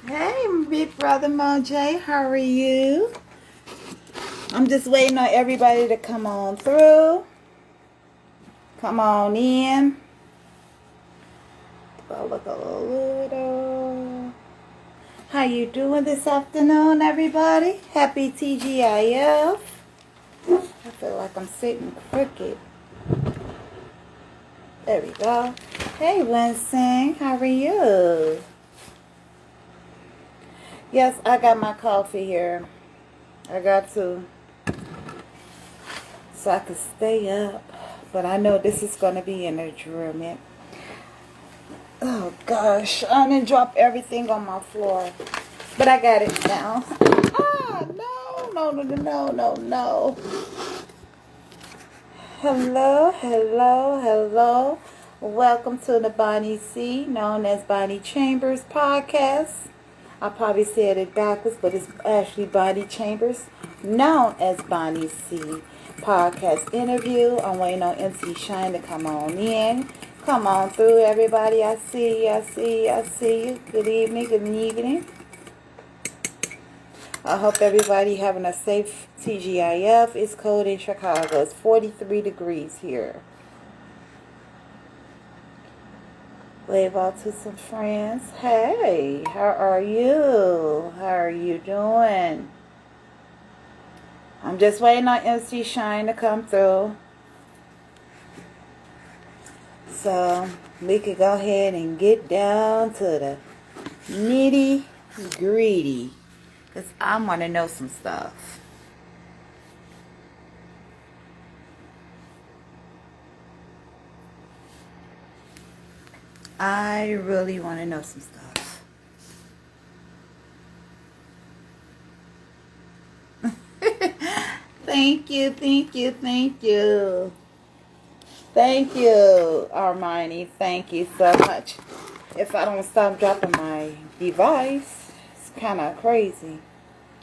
Hey, big brother Moj, how are you? I'm just waiting on everybody to come on through. Come on in. Go look a little. How you doing this afternoon, everybody? Happy TGIF. I feel like I'm sitting crooked. There we go. Hey, Winston, how are you? Yes, I got my coffee here. I got to, so I can stay up. But I know this is going to be an adjournment. Oh, gosh. I didn't drop everything on my floor. But I got it now. No. Hello. Welcome to the Bonnie C, known as Bonnie Chambers podcast. I probably said it backwards, but it's actually Bonnie Chambers, known as Bonnie C podcast interview. I'm waiting on MC Shan to come on in. Come on through, everybody. I see you. Good evening. I hope everybody having a safe TGIF. It's cold in Chicago. It's 43 degrees here. Wave out to some friends. Hey, how are you? How are you doing? I'm just waiting on MC Shine to come through. So we could go ahead and get down to the nitty gritty. Because I want to know some stuff. I really want to know some stuff. Thank you. Thank you, Armani. Thank you so much. If I don't stop dropping my device, it's kind of crazy.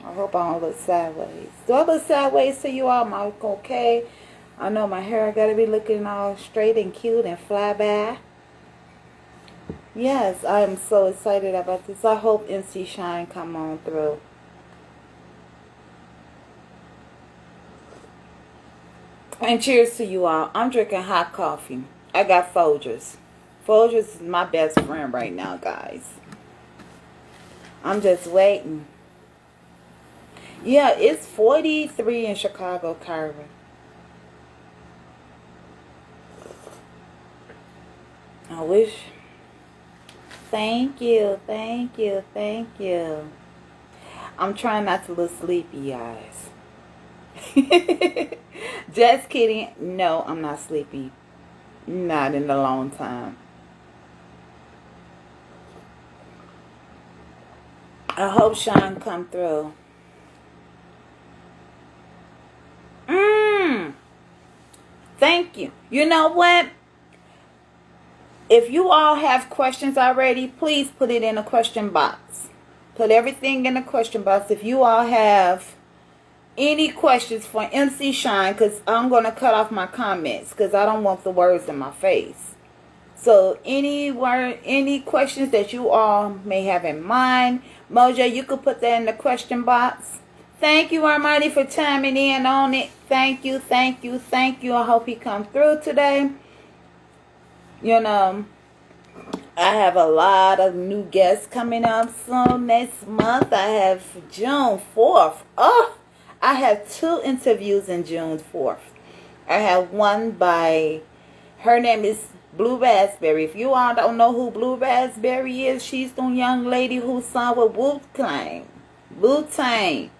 I hope I don't look sideways. Do I look sideways to you all? Am I okay? I know my hair got to be looking all straight and cute and fly by. Yes, I am so excited about this. I hope MC Shine come on through. And cheers to you all. I'm drinking hot coffee. I got Folgers. Folgers is my best friend right now, guys. I'm just waiting. Yeah, it's 43 in Chicago, Carver. I wish. Thank you. I'm trying not to look sleepy, guys. Just kidding. No, I'm not sleepy. Not in a long time. I hope Sean come through. Thank you. You know what? If you all have questions already, please put it in a question box. Put everything in a question box. If you all have any questions for MC Shine, because I'm going to cut off my comments because I don't want the words in my face. So any questions that you all may have in mind, Mojo, you could put that in the question box. Thank you, Armani, for chiming in on it. Thank you. I hope he come through today. You know, I have a lot of new guests coming up soon next month. I have June 4th. Oh, I have 2 interviews in June 4th. I have one by, her name is Blue Raspberry. If you all don't know who Blue Raspberry is, she's the young lady who sung with Wu-Tang. Wu-Tang,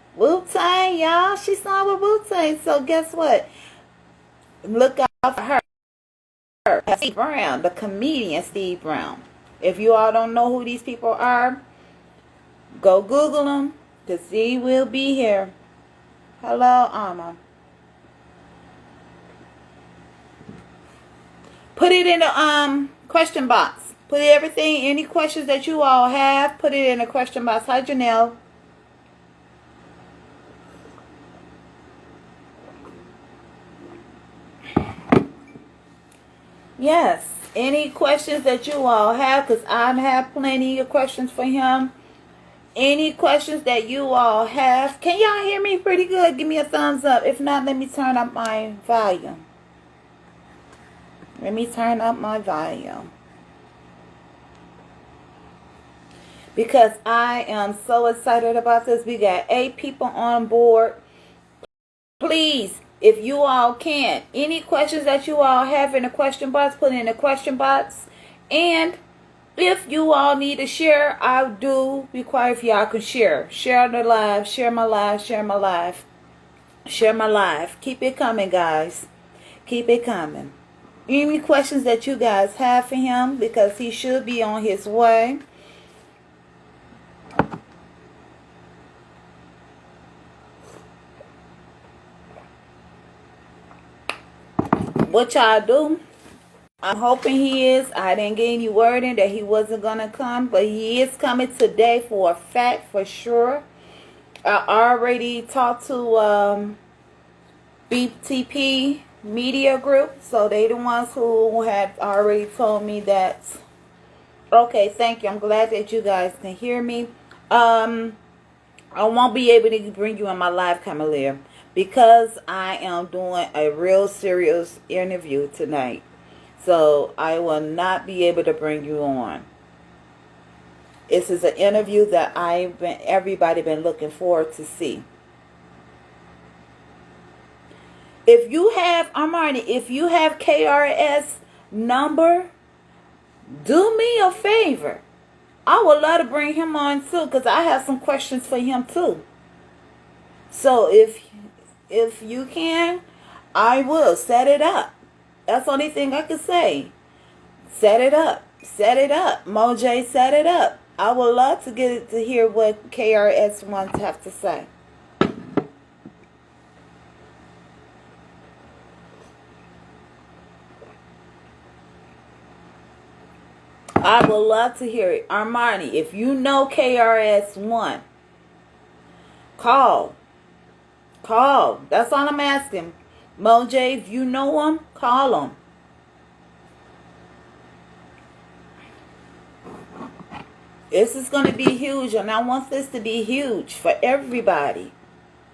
y'all. She sung with Wu-Tang. So guess what? Look out for her. Steve Brown, the comedian Steve Brown. If you all don't know who these people are, go Google them, because he will be here. Hello, Alma. Put it in the question box. Put everything, any questions that you all have, put it in the question box. Hi, Janelle. Yes, any questions that you all have, because I have plenty of questions for him. Any questions that you all have? Can y'all hear me pretty good? Give me a thumbs up. If not, let me turn up my volume. Let me turn up my volume. Because I am so excited about this. We got 8 people on board. Please, if you all can, any questions that you all have in the question box, put it in the question box. And if you all need to share, I do require if y'all can share. Share the live, share my live, share my live. Share my live. Keep it coming, guys. Keep it coming. Any questions that you guys have for him, because he should be on his way. What y'all do? I'm hoping he is. I didn't get any word in that he wasn't going to come, but he is coming today for a fact, for sure. I already talked to BTP Media Group, so they the ones who had already told me that. Okay, thank you. I'm glad that you guys can hear me. I won't be able to bring you in my live, COLYAR, because I am doing a real serious interview tonight. So I will not be able to bring you on. This is an interview that everybody been looking forward to see. If you have, Armani, if you have KRS number, do me a favor. I would love to bring him on too, because I have some questions for him too. So if you can, I will set it up. That's the only thing I can say. Set it up. Set it up. Moj, set it up. I would love to get to hear what KRS wants to have to say. I would love to hear it. Armani, if you know KRS-One, call. Call. That's all I'm asking. Moj, if you know him, call him. This is going to be huge, and I want this to be huge for everybody.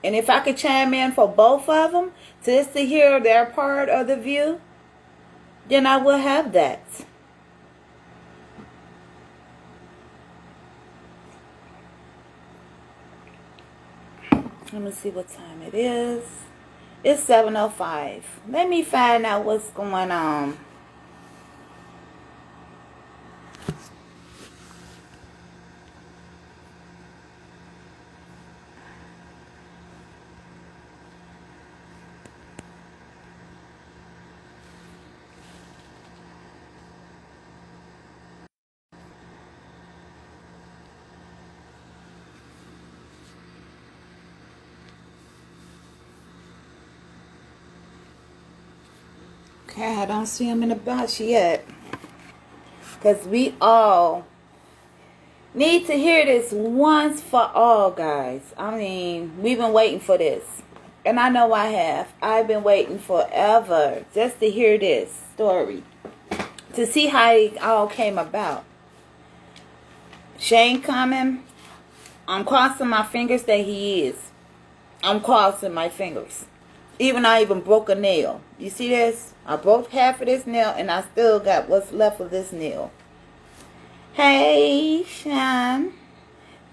And if I could chime in for both of them, just to hear their part of the view, then I will have that. Let me see what time it is. It's 7:05. Let me find out what's going on. Okay, I don't see him in the box yet. Because we all need to hear this once for all, guys. I mean, we've been waiting for this. And I know I have. I've been waiting forever just to hear this story. To see how it all came about. Shan coming. I'm crossing my fingers that he is. I'm crossing my fingers. I even broke a nail. You see this? I broke half of this nail, and I still got what's left of this nail. Hey, Shan.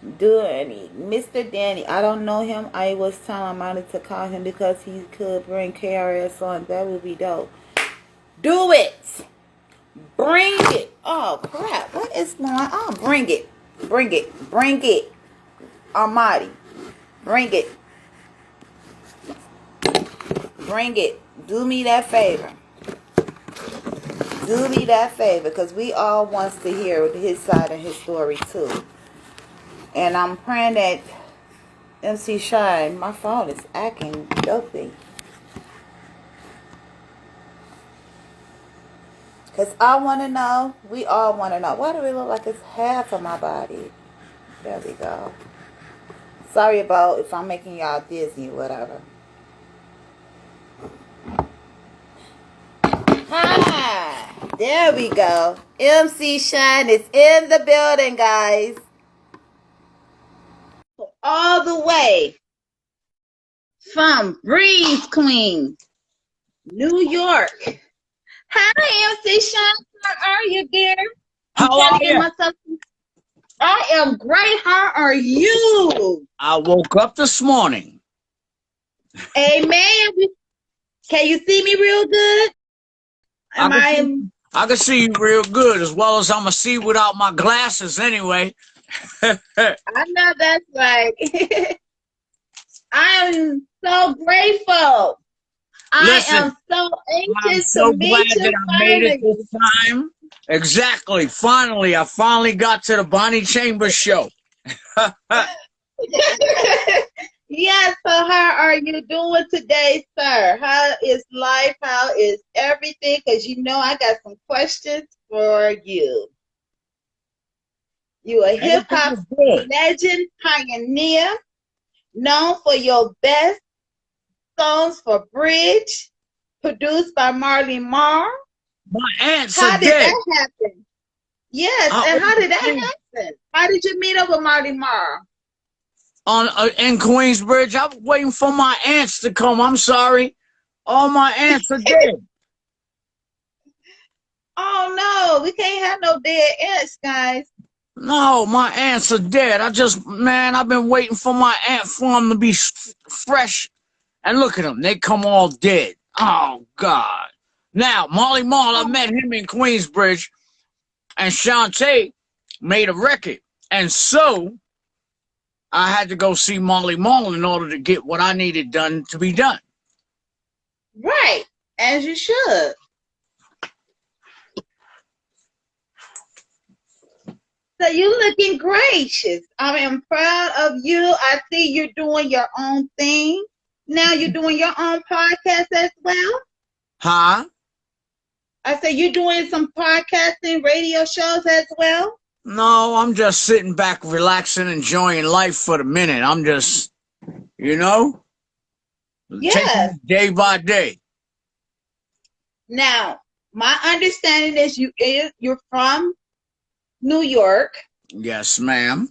Mr. Danny. I don't know him. I was telling Monty to call him because he could bring KRS on. That would be dope. Do it. Bring it. Oh, crap. What is going on? Bring it. Bring it. Bring it. Almighty. Bring it. Bring it. Do me that favor. Do me that favor, because we all wants to hear his side of his story too. And I'm praying that MC Shan, my phone is acting dopey. Because I want to know, we all want to know. Why do it look like it's half of my body? There we go. Sorry about if I'm making y'all dizzy or whatever. Hi, there we go. MC Shan is in the building, guys. all the way from Breeze Queen, New York. Hi, MC Shan. How are you, dear? I'm How trying are to get you? myself. I am great. How are you? I woke up this morning. Amen. Can you see me real good? I Am can see, I? I can see you real good, as well as I'm gonna see without my glasses anyway. I know that's right. I am so grateful. I Listen, am so I'm anxious to so glad meet that you I made it finally. this time. Exactly. Finally, I finally got to the Bonnie Chambers show. Yes, so how are you doing today, sir? How is life? How is everything? Because you know I got some questions for you. You a hip Everything hop is good. legend, pioneer, known for your best songs for Bridge, produced by Marley Marl. My aunts are How did dead. that happen? Yes, I and how did that overcame happen? How did you meet up with Marley Marl? on in Queensbridge. I was waiting for my aunts to come. I'm sorry. All my aunts are dead. Oh no, we can't have no dead ants, guys. No, my aunts are dead. I've been waiting for my ant farm to be fresh. And look at them. They come all dead. Oh, God. Now, Molly Mall, I Oh, met him in Queensbridge, and Shantae made a record. And so I had to go see Molly Mall in order to get what I needed done to be done. right, as you should. So you looking gracious. I am proud of you. I see you're doing your own thing. Now you're doing your own podcast as well. Huh? I said you're doing some podcasting radio shows as well. No, I'm just sitting back, relaxing, enjoying life for the minute. I'm just, you know, taking Yes. it day by day. Now, my understanding is you're from New York. Yes, ma'am.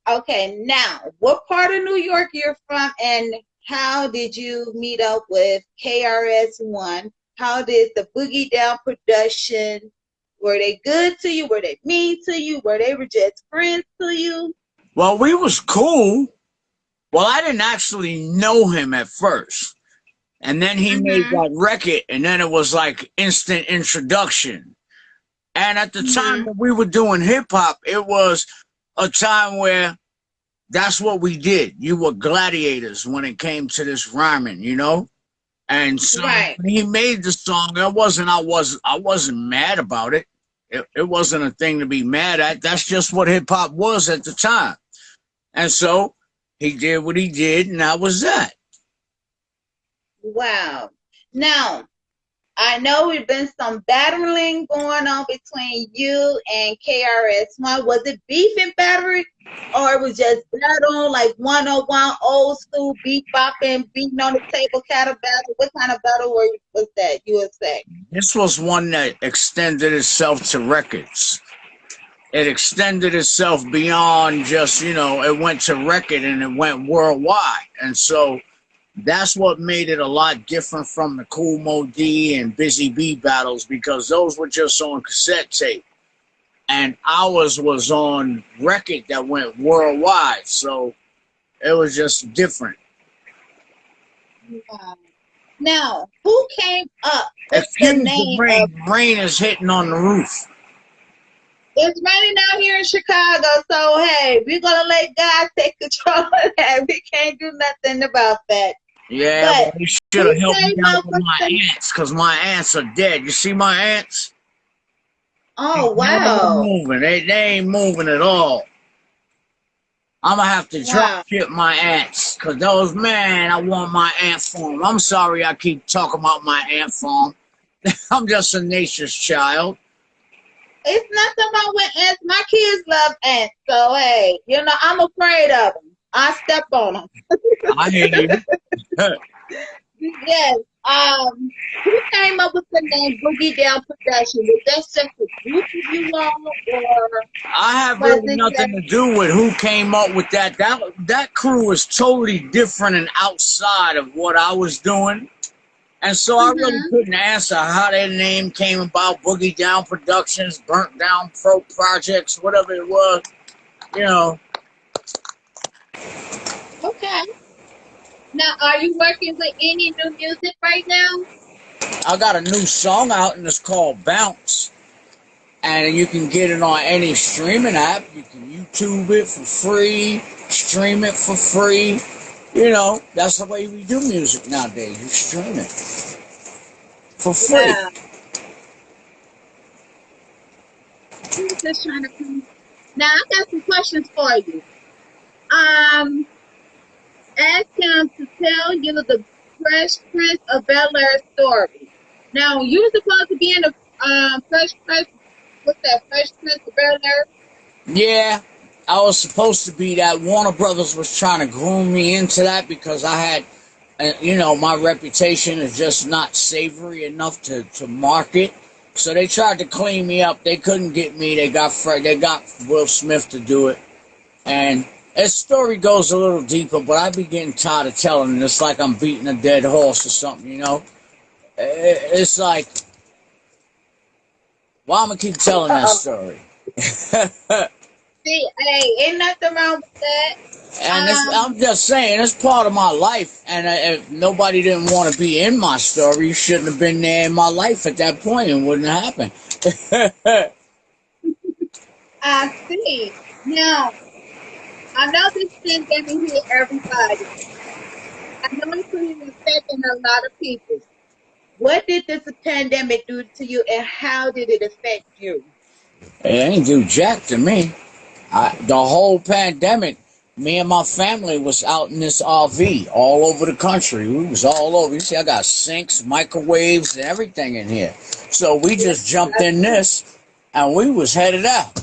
Okay, now what part of New York you're from and how did you meet up with KRS-One? How did the Boogie Down production, were they good to you? Were they mean to you? Were they just friends to you? Well, we was cool. Well, I didn't actually know him at first. And then he made Mm-hmm. that record, and then it was like instant introduction. And at the time Mm-hmm. that we were doing hip hop, it was a time where that's what we did. You were gladiators when it came to this rhyming, you know? And so Right. when he made the song, I wasn't mad about it. It wasn't a thing to be mad at. That's just what hip hop was at the time. And so he did what he did, and that was that. Wow. Now, I know we've been some battling going on between you and KRS-One. Was it beef and battery, or it was just battle like 101 old school beat bopping, beating on the table kind of battle? What kind of battle was that? You would say? This was one that extended itself to records. It extended itself beyond just, it went to record and it went worldwide. And so that's what made it a lot different from the Cool Mo D and Busy Bee battles, because those were just on cassette tape. And ours was on record that went worldwide. So it was just different. Wow. Now, who came up with the Excuse the name of? rain. Rain is hitting on the roof. It's raining out here in Chicago, so hey, we're gonna let God take control of that. We can't do nothing about that. Yeah, But well, you should have who helped me came out up with with my the? ants, because my ants are dead. You see my ants? Oh None of them wow, moving. They ain't moving at all. I'm gonna have to drop wow. ship my ants, because those, man, I want my ant farm. I'm sorry I keep talking about my ant farm. I'm just a nature's child. It's nothing wrong with ants. My kids love ants, so hey, I'm afraid of them. I step on them. I hear you. Yes. Who came up with the name Boogie Down Production? Was that just a group of you all, or I have was really it nothing to just? do with who came up with that. That crew is totally different and outside of what I was doing. And so I really Mm-hmm. couldn't answer how that name came about. Boogie Down Productions, Burnt Down Pro Projects, whatever it was, you know. Okay. Now, are you working with any new music right now? I got a new song out and it's called Bounce. And you can get it on any streaming app. You can YouTube it for free, stream it for free. You know, that's the way we do music nowadays. You stream it for free. Yeah. I'm just trying to come. Now, I got some questions for you. Ask him to tell you the Fresh Prince of Bel-Air story. Now, you were supposed to be in the Fresh Prince. What's that? Fresh Prince of Bel-Air? Yeah, I was supposed to be that. Warner Brothers was trying to groom me into that because I had, you know, my reputation is just not savory enough to market. So they tried to clean me up. They couldn't get me. They got Will Smith to do it. And its story goes a little deeper, but I be getting tired of telling it. It's like I'm beating a dead horse or something, you know? It's like, why am I keep telling that Uh-oh. story? See, hey, ain't nothing wrong with that. And I'm just saying, it's part of my life. And if nobody didn't want to be in my story, you shouldn't have been there in my life at that point. It wouldn't happen. I see. Now, I know this pandemic hit everybody. I know it's really affecting a lot of people. What did this pandemic do to you, and how did it affect you? It ain't do jack to me. The whole pandemic, me and my family was out in this RV all over the country. We was all over. You see, I got sinks, microwaves, and everything in here. So we just jumped in this, and we was headed out.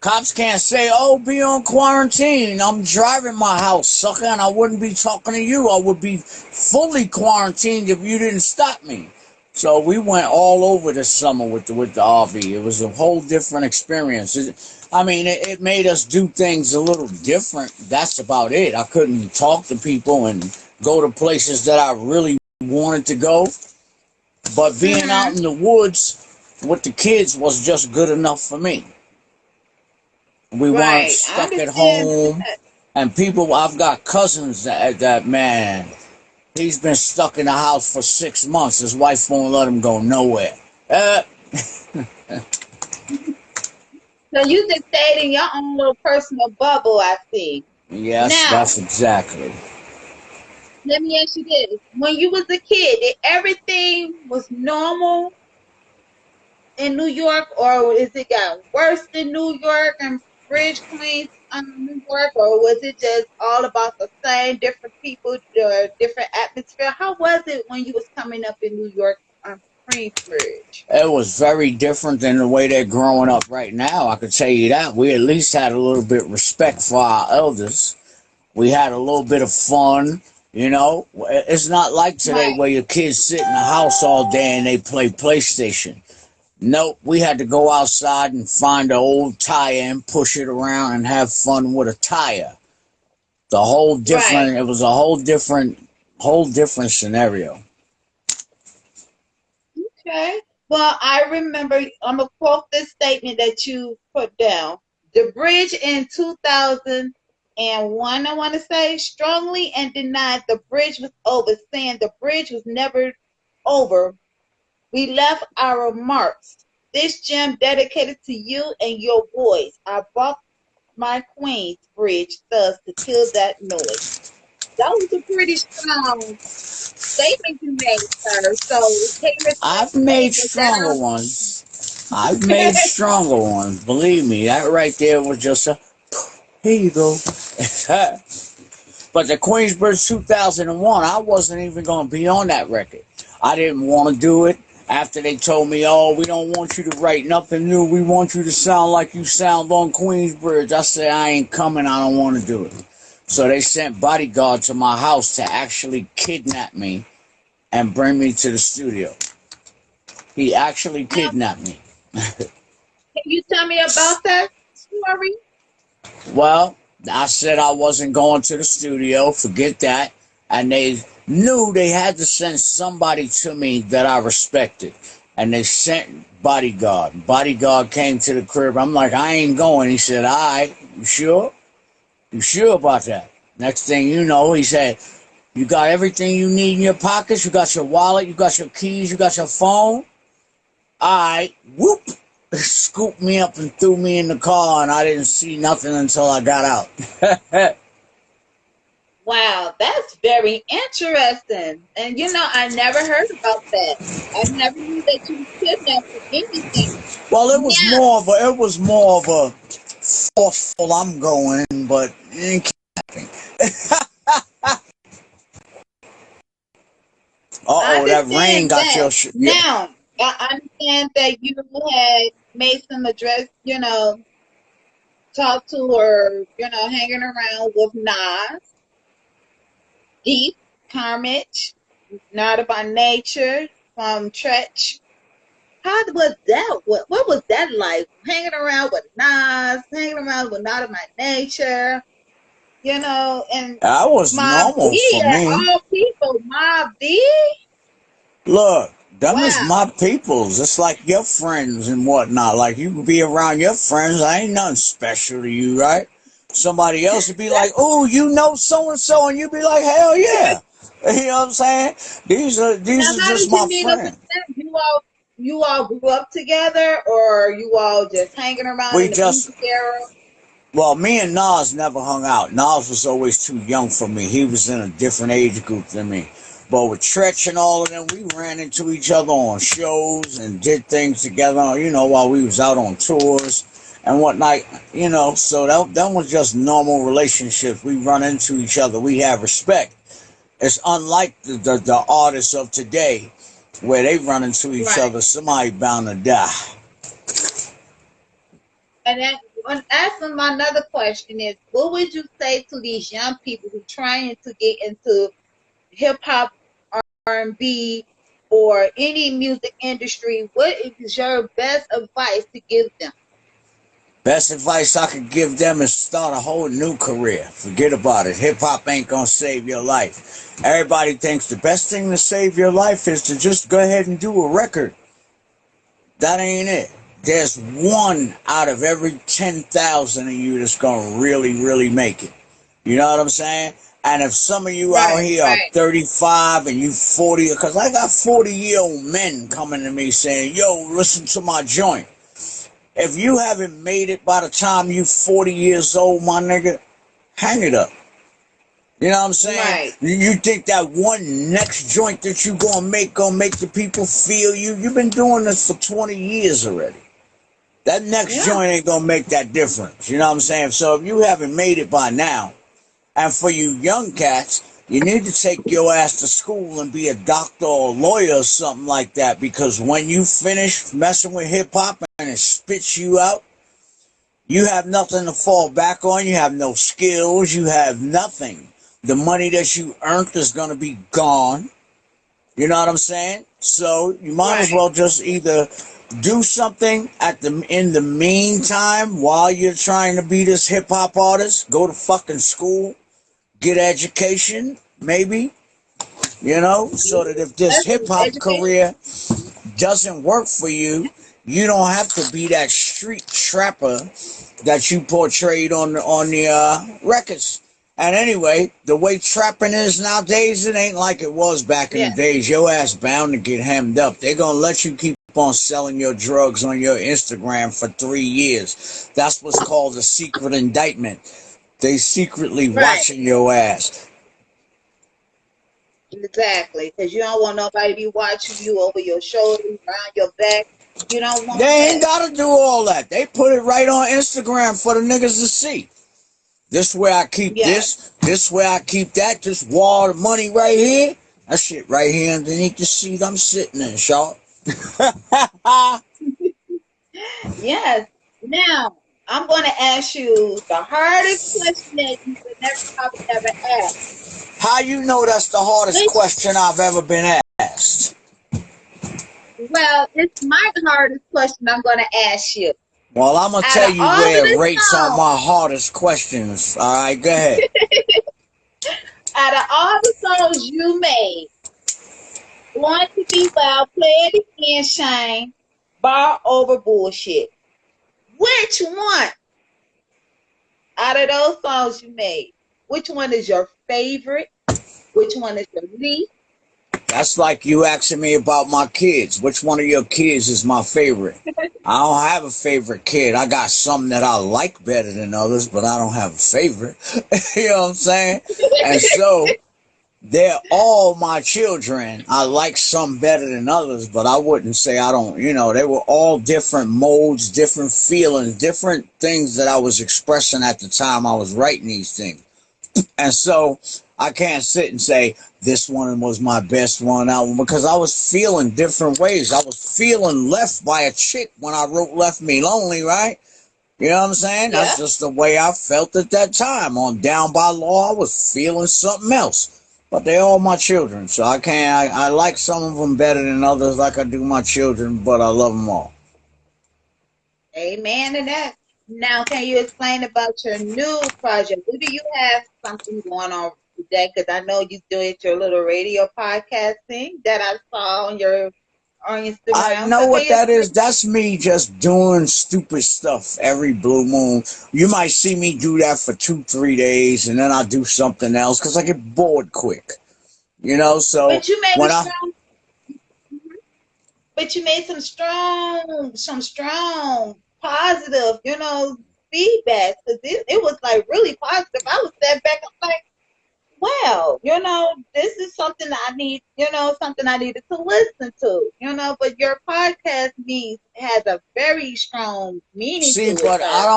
Cops can't say, oh, be on quarantine. I'm driving my house, sucker, and I wouldn't be talking to you. I would be fully quarantined if you didn't stop me. So we went all over this summer with the RV. It was a whole different experience. It made us do things a little different. That's about it. I couldn't talk to people and go to places that I really wanted to go. But being out Mm-hmm. in the woods with the kids was just good enough for me. We weren't Right. I stuck at understand home. that. And people, I've got cousins that man, he's been stuck in the house for 6 months. His wife won't let him go nowhere. So you just stayed in your own little personal bubble, I see. Yes, Now, that's exactly. let me ask you this. When you was a kid, did everything was normal in New York, or is it got worse in New York and Bridge Queens, New York, or was it just all about the same, different people, different atmosphere? How was it when you was coming up in New York, Queensbridge? It was very different than the way they're growing up right now. I could tell you that. We at least had a little bit of respect for our elders. We had a little bit of fun, you know. It's not like today Right, where your kids sit in the house all day and they play PlayStation. Nope, we had to go outside and find an old tire and push it around and have fun with a tire. right. It was a whole different scenario. Okay. Well, I remember, I'm going to quote this statement that you put down. The bridge in 2001, I want to say, strongly and denied the bridge was over, saying the bridge was never over. We left our marks. This gem dedicated to you and your boys. I bought my Queen's Bridge thus to kill that noise. That was a pretty strong statement you made, sir. So, can you I've explain made was stronger ones. I've made stronger ones. Believe me, that right there was just a, here you go. But the Queensbridge 2001, I wasn't even going to be on that record. I didn't want to do it. After they told me, oh, we don't want you to write nothing new. We want you to sound like you sound on Queensbridge. I said, I ain't coming. I don't want to do it. So they sent bodyguards to my house to actually kidnap me and bring me to the studio. He actually Now, kidnapped me. can you tell me about that story? Well, I said I wasn't going to the studio, forget that. And they knew they had to send somebody to me that I respected. And they sent bodyguard. Bodyguard came to the crib. I'm like, I ain't going. He said, all right, you sure? You sure about that? Next thing you know, he said, you got everything you need in your pockets? You got your wallet? You got your keys? You got your phone? All right, whoop. Scooped me up and threw me in the car, and I didn't see nothing until I got out. Wow, that's very interesting. And I never heard about that. I never knew that you were kidnapped for anything. Well, it was Now, more of a forceful I'm going, but it ain't I uh-oh, that rain understand got that. your yeah. Now, I understand that you had made some address, talk to or, hanging around with Nas, Deep, Carmage, Not by Nature, from Tretch. How was that? What was that like? Hanging around with Nas, hanging around with Not by Nature, and That was Mob normal D, for me. all people, Mob D? Look, them is Wow. my peoples. It's like your friends and whatnot. Like, you can be around your friends. I ain't nothing special to you, right? Somebody else would be like, oh, you know so-and-so, and you'd be like, hell yeah. You know what I'm saying? These are Now, how just did you my meet up with friends. them? You all grew up together, or you all just hanging around We in the just, music era? well, me and Nas never hung out. Nas was always too young for me. He was in a different age group than me. But with Tretch and all of them, we ran into each other on shows and did things together, while we was out on tours and whatnot, so that was just normal relationships. We run into each other. We have respect. It's unlike the artists of today where they run into each Right. other. Somebody bound to die. And then, asking my another question is, what would you say to these young people who trying to get into hip hop, R&B, or any music industry? What is your best advice to give them? Best advice I could give them is start a whole new career. Forget about it. Hip hop ain't gonna save your life. Everybody thinks the best thing to save your life is to just go ahead and do a record. That ain't it. There's one out of every 10,000 of you that's gonna really, really make it. You know what I'm saying? And if some of you out Right, here are right. 35 and you 40, because I got 40-year-old men coming to me saying, yo, listen to my joint. If you haven't made it by the time you 40 years old, my nigga, hang it up. You know what I'm saying? Right. You think that one next joint that you gonna make the people feel you? You've been doing this for 20 years already. That next Yeah. joint ain't gonna make that difference. You know what I'm saying? So if you haven't made it by now, and for you young cats, you need to take your ass to school and be a doctor or a lawyer or something like that, because when you finish messing with hip hop and it spits you out, you have nothing to fall back on. You have no skills. You have nothing. The money that you earned is going to be gone. You know what I'm saying? So you might as Right. well just either do something in the meantime while you're trying to be this hip hop artist. Go to fucking school, get education, maybe. So that if this That's hip hop education. career doesn't work for you, you don't have to be that street trapper that you portrayed on the records. And anyway, the way trapping is nowadays, it ain't like it was back in the Yeah. days. Your ass bound to get hemmed up. They're gonna let you keep on selling your drugs on your Instagram for 3 years. That's what's called a secret indictment. They secretly Right. watching your ass. Exactly. Because you don't want nobody to be watching you over your shoulder, around your back. You don't want They ain't that. gotta do all that. They put it right on Instagram for the niggas to see. This where I keep Yes. this where I keep that, this wall of money right here. That shit right here underneath the seat I'm sitting in, Shaw. Yes. Now, I'm going to ask you the hardest question that you could never probably ever ask. How you know that's the hardest Which question I've ever been asked? Well, it's my hardest question I'm going to ask you. Well, I'm gonna Out tell of you all of where it the rates on songs, my hardest questions. All right, go ahead. out of all the songs you made, Born to Be Wild, Play It Again, Shine, Bar Over Bullshit. Which one out of those songs you made, which one is your favorite? Which one is your least? That's like you asking me about my kids. Which one of your kids is my favorite? I don't have a favorite kid. I got some that I like better than others, but I don't have a favorite. You know what I'm saying? And so they're all my children. I like some better than others, but I wouldn't say I don't, they were all different modes, different feelings, different things that I was expressing at the time I was writing these things. And so I can't sit and say this one was my best one album because I was feeling different ways. I was feeling left by a chick when I wrote Left Me Lonely, right? You know what I'm saying? Yeah. That's just the way I felt at that time. On Down by Law, I was feeling something else. But they're all my children, so I can't. I like some of them better than others, like I do my children, but I love them all. Amen to that. Now, can you explain about your new project? What do you have something going on today? Because I know you doing your little radio podcast thing that I saw on your on I Instagram. know So can what you that is. That's me just doing stupid stuff every blue moon. You might see me do that for 2-3 days, and then I do something else because I get bored quick. So but you made a when I strong but you made some strong positive, feedback. Because it was like really positive. I was sitting back, I'm like, wow, this is something I need, something I needed to listen to, but your podcast has a very strong meaning see, to it, but I sir.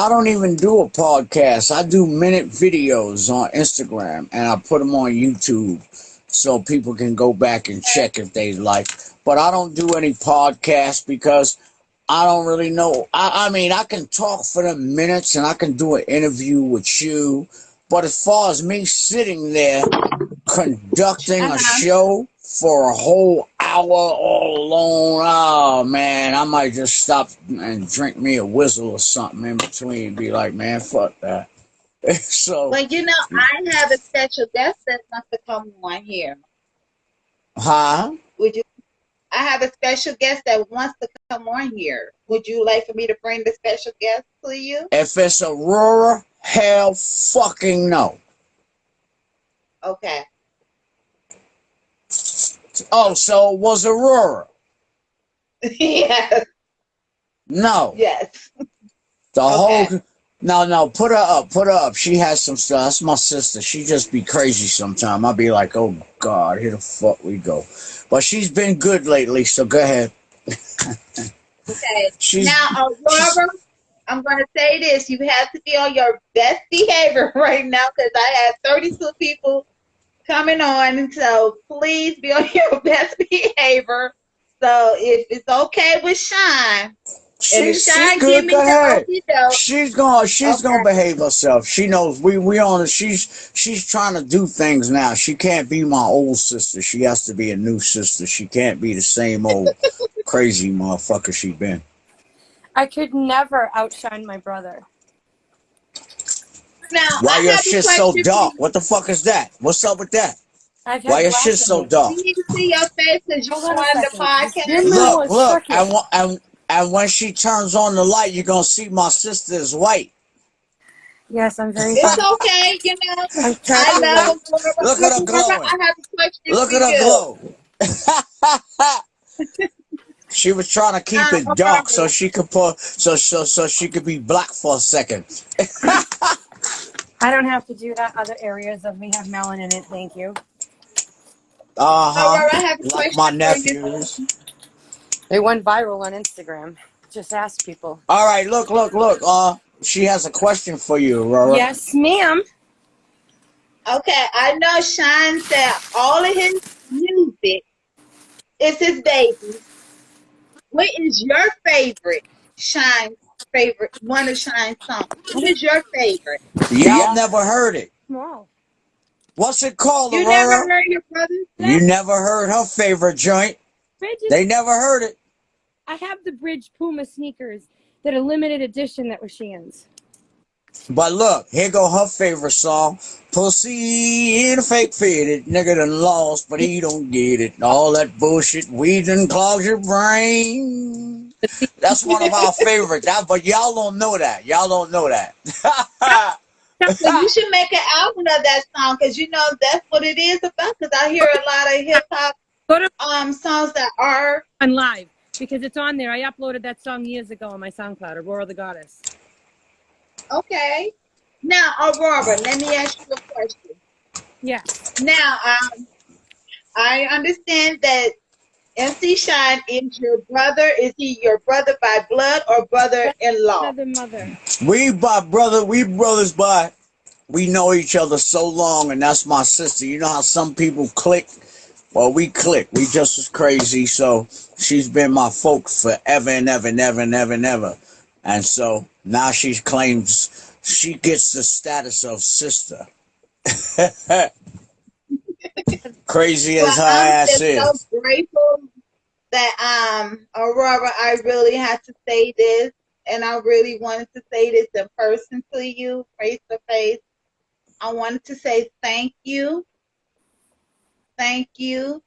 don't even do a podcast. I do minute videos on Instagram, and I put them on YouTube so people can go back and check if they like. But I don't do any podcasts because I don't really know. I mean, I can talk for the minutes and I can do an interview with you. But as far as me sitting there conducting a Uh-huh. show for a whole hour all alone, oh man, I might just stop and drink me a whistle or something in between and be like, man, fuck that. So, But I have a special guest that wants to come on here. huh? Would you? I have a special guest that wants to come on here. Would you like for me to bring the special guest to you? If it's Aurora, hell fucking no. Okay. Oh, so it was Aurora? Yes. No. Yes. The Okay. whole no, put her up. She has some stuff. That's my sister. She just be crazy sometime. I'll be like, oh God, here the fuck we go. But she's been good lately, so go ahead. Okay. She's Now, Aurora, I'm going to say this. You have to be on your best behavior right now because I had 32 people coming on. So please be on your best behavior. So if it's okay with Shan, and if she Shan give good. me Go the ahead. okie doke, She's gonna okay. behave herself. She knows we on. She's trying to do things now. She can't be my old sister. She has to be a new sister. She can't be the same old crazy motherfucker she been. I could never outshine my brother. Now, Why I your have a shit so question for dark? you. What the fuck is that? What's up with that? I've Why had your shit glass in so me. dark? We need to see your face because you Hold on a on the second. This podcast. windmill Look, was look, crooked. and when she turns on the light, you're gonna see my sister is white. Yes, I'm very It's sorry. okay, I'm I terribly love white. Aurora. Look at her Aurora, glowing. I have a question Look for at her you. glow. She was trying to keep it dark so Aurora, she could so she could be black for a second. I don't have to do that. Other areas of me have melanin in it. Thank you. Uh-huh. Aurora, I have a Like my question for you. nephews. They went viral on Instagram. Just ask people. All right, look. She has a question for you, Aurora. Yes, ma'am. Okay, I know Sean said all of his music is his baby. What is your favorite Shine favorite one of Shine's songs? What is your favorite? Y'all never heard it. Wow. What's it called, You never Aurora? heard your brother You say? never heard her favorite joint. Bridge is, They never heard it. I have the Bridge Puma sneakers that are limited edition that were Shan's. But look, here go her favorite song. Pussy in a fake fitted. Nigga done lost, but he don't get it. All that bullshit weed done clogs your brain. That's one of our favorites. But y'all don't know that. Y'all don't know that. So you should make an album of that song because you know that's what it is about. Because I hear a lot of hip hop Go to songs that are on live because it's on there. I uploaded that song years ago on my SoundCloud, Aurora the Goddess. okay. Now, Aurora, let me ask you a question. Yes. Now, I understand that MC Shine is your brother. Is he your brother by blood or brother-in-law? Another mother. We brothers by. We know each other so long, and that's my sister. You know how some people click? Well, we click. We just as crazy. So she's been my folk forever and ever and ever and ever and ever. And so now she claims she gets the status of sister. Crazy as her ass I'm is. just so grateful that Aurora, I really had to say this, and I really wanted to say this in person to you, face to face. I wanted to say thank you. Thank you.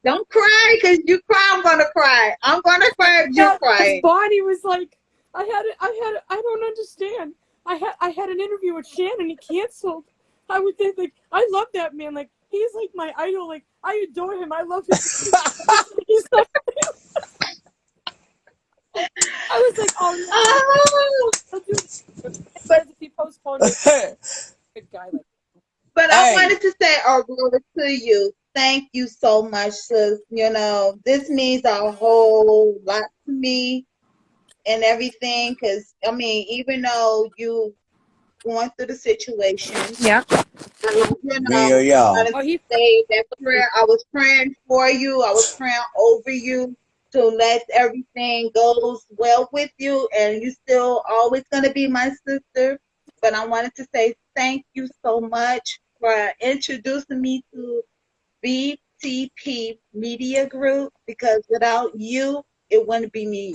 Don't cry, because you cry, I'm gonna cry. I'm gonna cry if you cry. Bonnie was like, I don't understand. I had an interview with Shan and he canceled. I would think like I love that man. Like he's like my idol. Like I adore him. I love him. He's like, I was like, oh no. But if he postponed it, good guy like. But I wanted to say, Aurora, to you, thank you so much, sis. You know, this means a whole lot to me and everything. Because, I mean, even though you going through the situation, Yeah. you know, Yeah. I wanted to say that prayer. I was praying for you. I was praying over you to let everything goes well with you. And you still always going to be my sister. But I wanted to say thank you so much for introducing me to BTP Media Group, because without you, it wouldn't be me.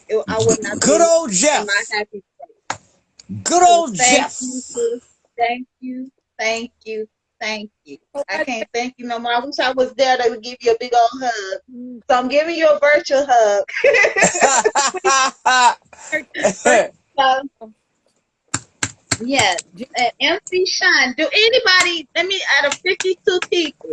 I would not Good be old Jeff. in my happy place. Good old Thank Jeff. you, sis. Thank you. Thank you. Thank you. I can't thank you no more. I wish I was there. They would give you a big old hug. So I'm giving you a virtual hug. So, yes. MC Shine. Do anybody, let me, out of 52 people,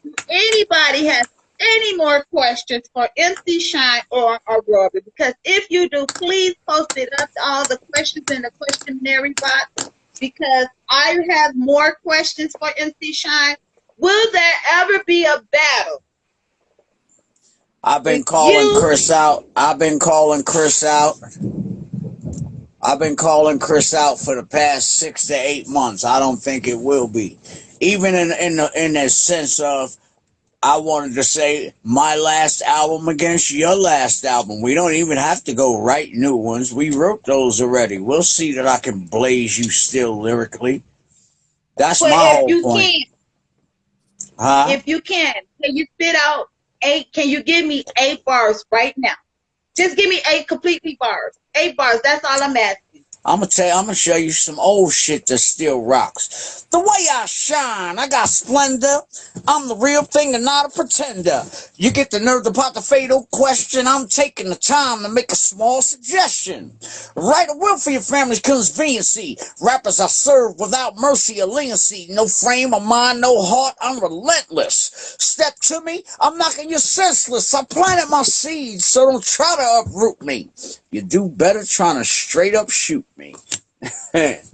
do anybody has any more questions for MC Shine or Aurora? Because if you do, please post it up, all the questions in the questionnaire box, because I have more questions for MC Shine. Will there ever be a battle? I've been calling Chris out. I've been calling Chris out for the past 6 to 8 months. I don't think it will be. Even in the sense of, I wanted to say my last album against your last album. We don't even have to go write new ones. We wrote those already. We'll see that I can blaze you still lyrically. That's my whole point. If you can you spit out 8? Can you give me 8 bars right now? Just give me 8 completely bars. 8 bars. That's all I'm asking. I'm gonna show you some old shit that still rocks. The way I shine, I got splendor. I'm the real thing and not a pretender. You get the nerve about the fatal question. I'm taking the time to make a small suggestion. Write a will for your family's conveniency. Rappers I serve without mercy or leniency. No frame of mind, no heart, I'm relentless. Step to me, I'm knocking you senseless. I planted my seeds, so don't try to uproot me. You do better trying to straight up shoot me. That's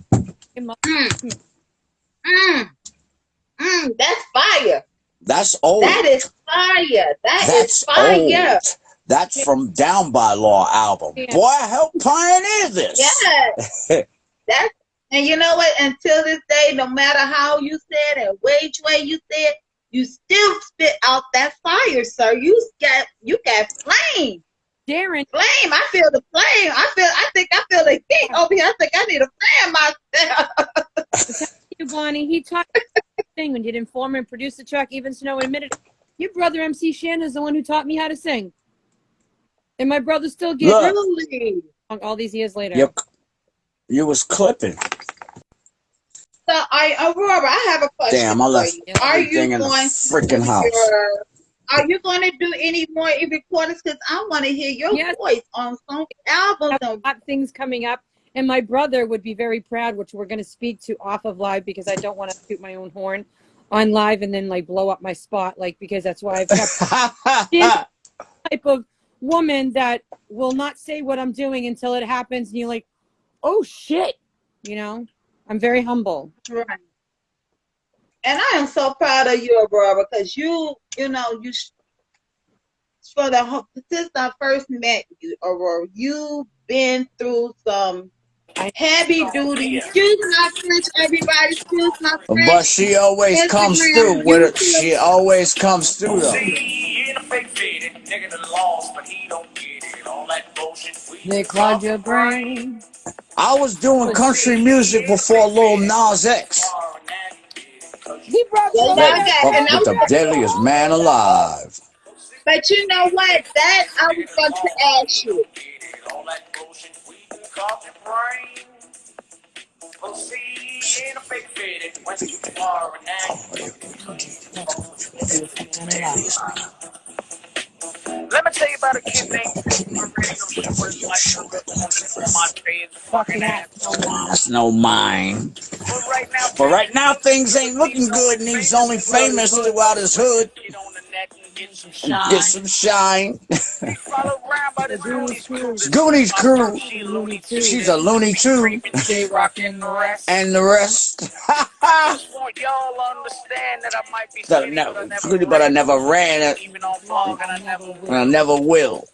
fire. That's old. That is fire. That's fire. Old. That's from Down by Law album. Yeah. Boy, I helped pioneer this. Yes. And you know what? Until this day, no matter how you said and which way you said, you still spit out that fire, sir. You got flame. Darren. Flame. I feel the flame. I think I feel the heat over here. I think I need a fan myself. You, Bonnie, he talked thing when you didn't form and produce the track, even Snow admitted Your brother MC Shan is the one who taught me how to sing. And my brother still gets Really? all these years later. Yep. You was clipping. So, Aurora, I have a question Damn, I for left you. everything in the freaking house. Are you going to do any more recordings? Because I want to hear your voice on some albums. Have things coming up. And my brother would be very proud, which we're going to speak to off of live because I don't want to shoot my own horn on live and then like blow up my spot, like, because that's why I've kept this type of woman that will not say what I'm doing until it happens. And you're like, oh shit, you know, I'm very humble. Right. And I am so proud of you, Aurora, because you know, since I first met you, Aurora, you've been through some heavy duty. Excuse my French, everybody. Excuse my French. But she always comes through with it. She always comes through though. They clogged your brain. I was doing country music before Lil Nas X. He brought with the deadliest man alive. But you know what? That I was going to ask you. Let me tell you about a kid named That's no mine. But right now things ain't looking good, and he's only famous throughout his hood. Get some shine. Goonies crew. She's a loony too. And the rest. But I never ran it. And I never will.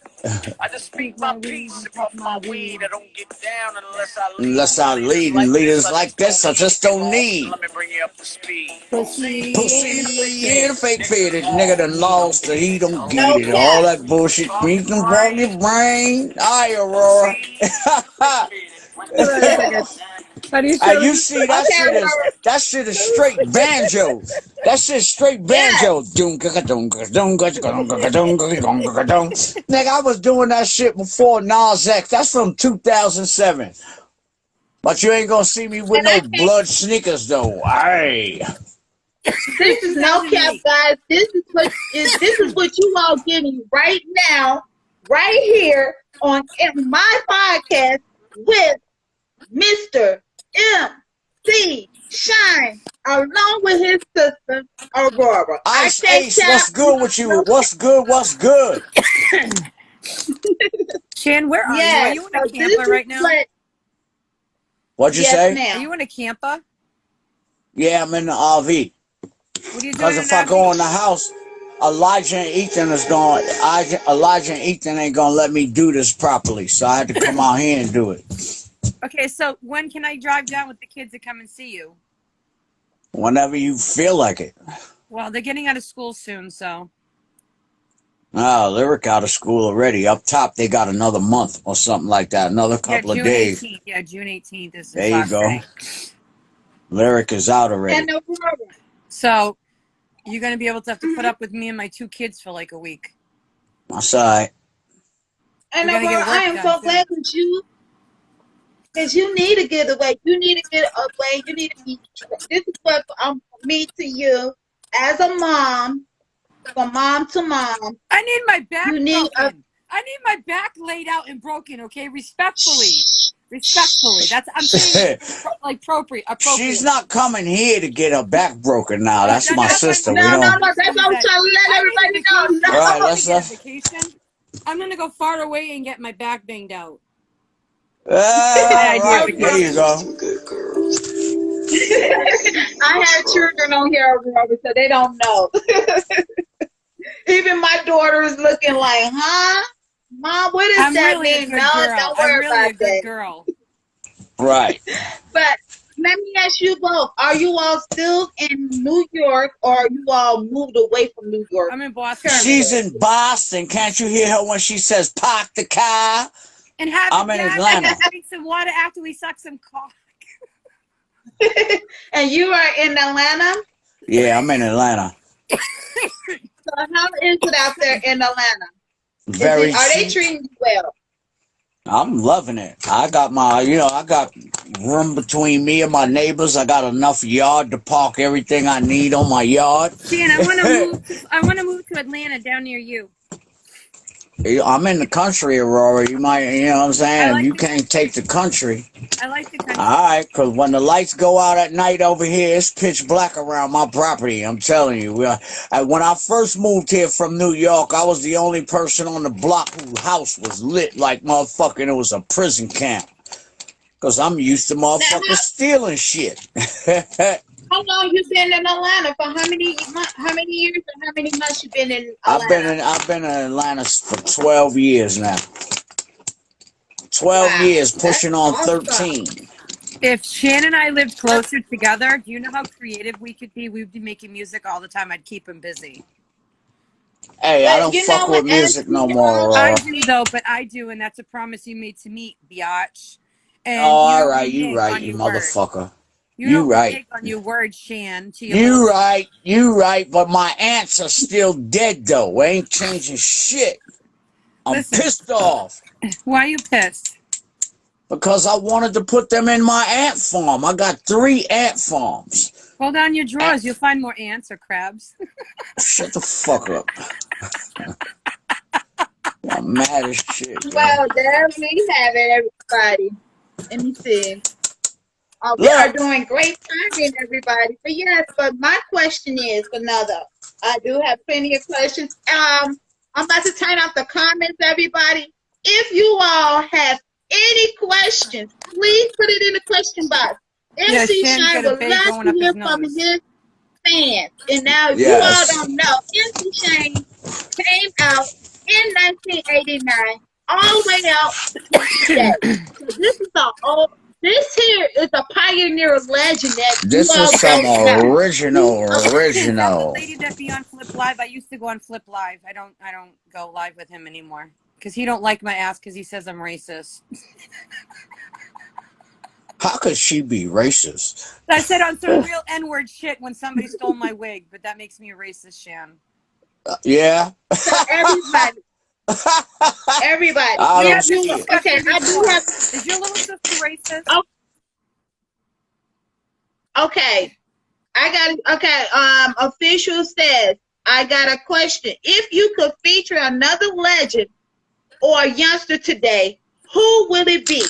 I just speak my peace and puff my weed. I don't get down unless I lead, and leaders like this I just don't need. Let me bring you up to speed. Pussy in a fake fitted nigga done lost it, he don't get it. All that bullshit means them wrong your brain. Aye, Aurora. You see that shit is straight banjo. That shit's straight banjo. Nigga, I was doing that shit before Nas X. That's from 2007. But you ain't gonna see me with no blood sneakers though. Aye. This is no cap, guys. This is what you all getting right now, right here on my podcast with Mr. MC Shine, along with his sister Aurora. Ice Ace, what's good with you? What's good? What's good? Shan, where are you? Are you in a camper right now? What'd you say? Are you in a camper? Yeah, I'm in the RV. What are you doing? Because if I go in the house, Elijah and Ethan ain't gonna let me do this properly, so I had to come out here and do it. Okay, so when can I drive down with the kids to come and see you? Whenever you feel like it. Well, they're getting out of school soon, so. Oh, Lyric out of school already. Up top, they got another month or something like that. Another couple of days. 18th. Yeah, June 18th is there you go. Lyric is out already. So, you're going to be able to have to put up with me and my two kids for like a week. That's all right. And I am so glad that you need to get away. You need to get away. You need to be. This is what me to you as a mom, from mom to mom. I need my back broken. I need my back laid out and broken. Okay, respectfully. That's I'm saying like appropriate. She's not coming here to get her back broken now. That's my sister. No, that's what I'm trying to let everybody know. Right, let's vacation. I'm gonna go far away and get my back banged out. Right, there you go. I have children on here, so they don't know. Even my daughter is looking like, huh? Mom, what is that mean? No, don't worry about that. Girl. Right. But let me ask you both. Are you all still in New York, or are you all moved away from New York? I'm in Boston. She's in Boston. Can't you hear her when she says, park the car? And I'm in Atlanta. Drink some water after we suck some cock. And you are in Atlanta? Yeah, I'm in Atlanta. So how is it out there in Atlanta? Very Are they cheap. treating you well? I'm loving it. I got I got room between me and my neighbors. I got enough yard to park everything I need on my yard. Shan, I want to move to Atlanta down near you. I'm in the country, Aurora. You might, you know what I'm saying? I If like you the can't take the country, country. all right, because when the lights go out at night over here, it's pitch black around my property. I'm telling you. When I first moved here from New York, I was the only person on the block whose house was lit like motherfucking it was a prison camp. Because I'm used to Now, motherfuckers stealing shit. how long you been in Atlanta? For how many years or how many months you been in I've been Atlanta? in Atlanta for 12 years now. 12 Wow, years, that's pushing on awesome. 13. If Shan and I lived closer together, do you know how creative we could be? We'd be making music all the time. I'd keep him busy. Hey, I But don't you know fuck what, with music no more, I Aurora. do though, but I do, and that's a promise you made to me, biatch. And Oh, you all don't right, you renege right, on you your word. motherfucker. You You don't right. renege on your word, Shan, to your little You sister. right, but my aunts are still dead though. I ain't changing shit. I'm Listen, pissed off why are you pissed? because I wanted to put them in my ant farm. I got 3 ant farms. Pull down your Ant- drawers. You'll find more ants or crabs. Shut the fuck up. I'm mad as shit, yo. well, there we have it, everybody. Let me see. We are Look, doing great timing, everybody. But my question is another. I do have plenty of questions. I'm about to turn off the comments, everybody. If you all have any questions, please put it in the question box. Yeah, MC Shan's Shine got a would bay love going to up hear his from nose. his fans. And now, if you all yes. don't know, MC Shane came out in 1989, all the way out to today. So this here is a pioneer legend that you This is all some don't know. That's the original. lady that be on Flip Live. I used to go on Flip Live. I don't go live with him anymore because he don't like my ass because he says I'm racist. How could she be racist? I said on some real N-word shit when somebody stole my wig, but that makes me a racist, Shan. Yeah. So everybody, I We don't if had this you see it. okay, discussion I do before. have Is your little sister racist? okay. I got okay. Official says I got a question. If you could feature another legend or a youngster today, who will it be?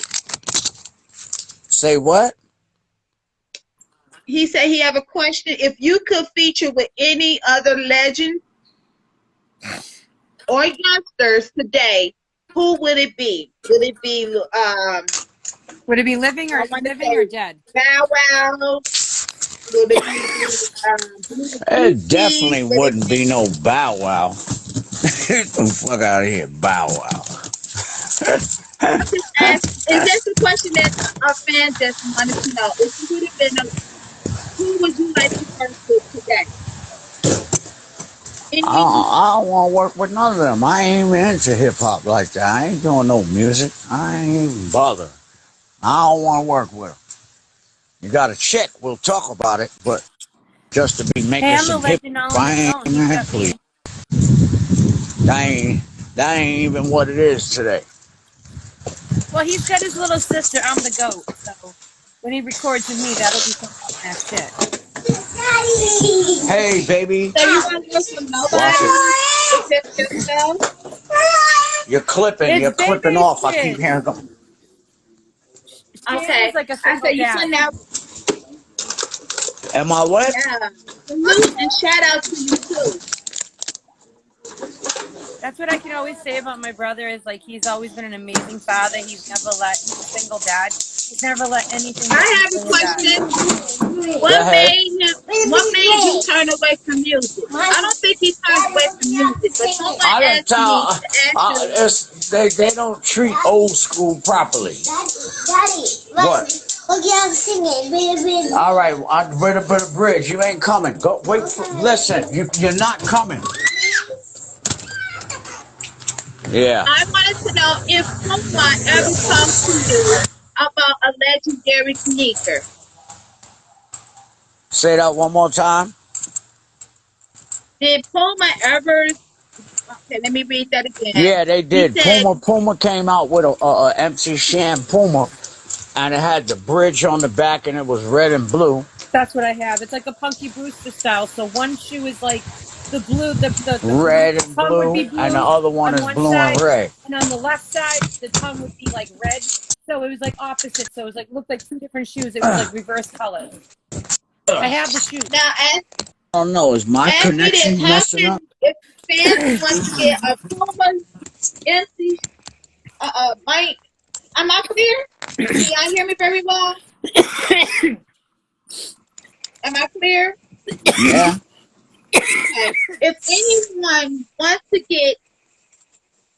Say what? He said he have a question. If you could feature with any other legend or youngsters today, who would it be? Would it be Would it be living I or want to say dead? Bow Wow? Would it be It Boogie? definitely Would it wouldn't be? be no Bow Wow. Get the fuck out of here, Bow Wow. I'm just asking. Is that the question that our fans just wanted to know? If you would have been who would you like to work with today? Any I don't want to work with none of them. I ain't even into hip hop like that. I ain't doing no music. I ain't even bother. I don't want to work with them. You got a check, we'll talk about it. But just to be Hey, making I'm a some hip legend all hop, on I its ain't, own. He's man, got please. me. That ain't even what it is today. Well, he's got his little sister. I'm the goat. So when he records with me, that'll be some fun ass shit. Hey, baby. so you won't work with Watch it. nobody? It's just yourself? You're It's clipping baby off. I keep shit. hearing them. Shan is Okay. like a I single said you dad. went out. Am I what? Yeah. Salute and shout out to you too. That's what I can always say about my brother is like he's always been an amazing father. He's a single dad. He's never let anything get in I the have a way of that. question. Go ahead. What made you turn away from music? I don't think he turned away from music, but someone I didn't asked me tell. to ask you. They don't treat old school properly. Daddy, what? Okay, I'm singing. All right, I'm ready to put a bridge. You ain't coming. Go wait. Listen, you're not coming. Yeah. I wanted to know if someone ever talked to you about a legendary sneaker. Say that one more time. Did Puma ever? Okay, let me read that again. Yeah, they He did. said, Puma came out with a MC Shan Puma, and it had the bridge on the back, and it was red and blue. That's what I have. It's like a Punky Brewster style. So one shoe is like the blue, Red the and tongue would blue, be and the blue other one on is one blue and side, red. and on the left side, the tongue would be like red. So it was like opposite. So it was like looked like two different shoes. It was like reverse colors. I have the shoes. now I don't know, is my ask me this: connection how messing can up? if fans want to get a Puma MC? Mike, am I clear? Can y'all hear me very well? Am I clear? Yeah. Okay. If anyone wants to get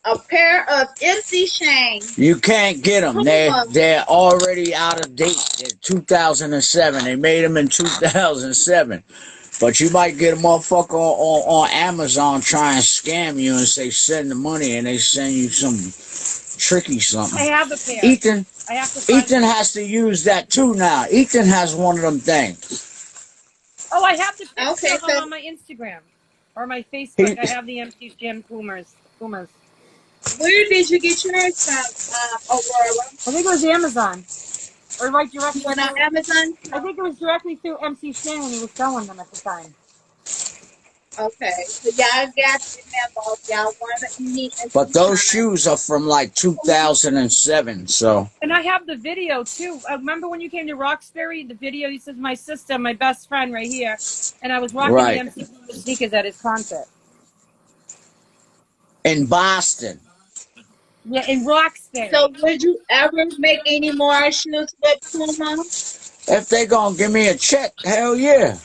a pair of MC Shane You can't get them. Puma, They're already out of date. They're 2007. They made them in 2007. But you might get a motherfucker on Amazon try and scam you and say send the money, and they send you some tricky something. I have a pair. Ethan I have to find Ethan them. has to use that too now. Ethan has one of them things. Oh, I have the picture okay, of them so on my Instagram or my Facebook. He I have the MC Jam Pumas. where did you get yours from, Aurora? I think it was Amazon or like You directly went on through. Amazon? I think it was directly through MC Shan when he was selling them at the time. Okay, so y'all got the memo. Y'all want to need But MC those Shine. shoes are from like 2007. So And I have the video too. I remember when you came to Roxbury, the video. He says, "My sister, my best friend, right here," and I was rocking the right MC Puma sneakers at his concert. in Boston. Yeah, in Roxbury. So would you ever make any more shoes with Puma? If they gonna give me a check, hell yeah.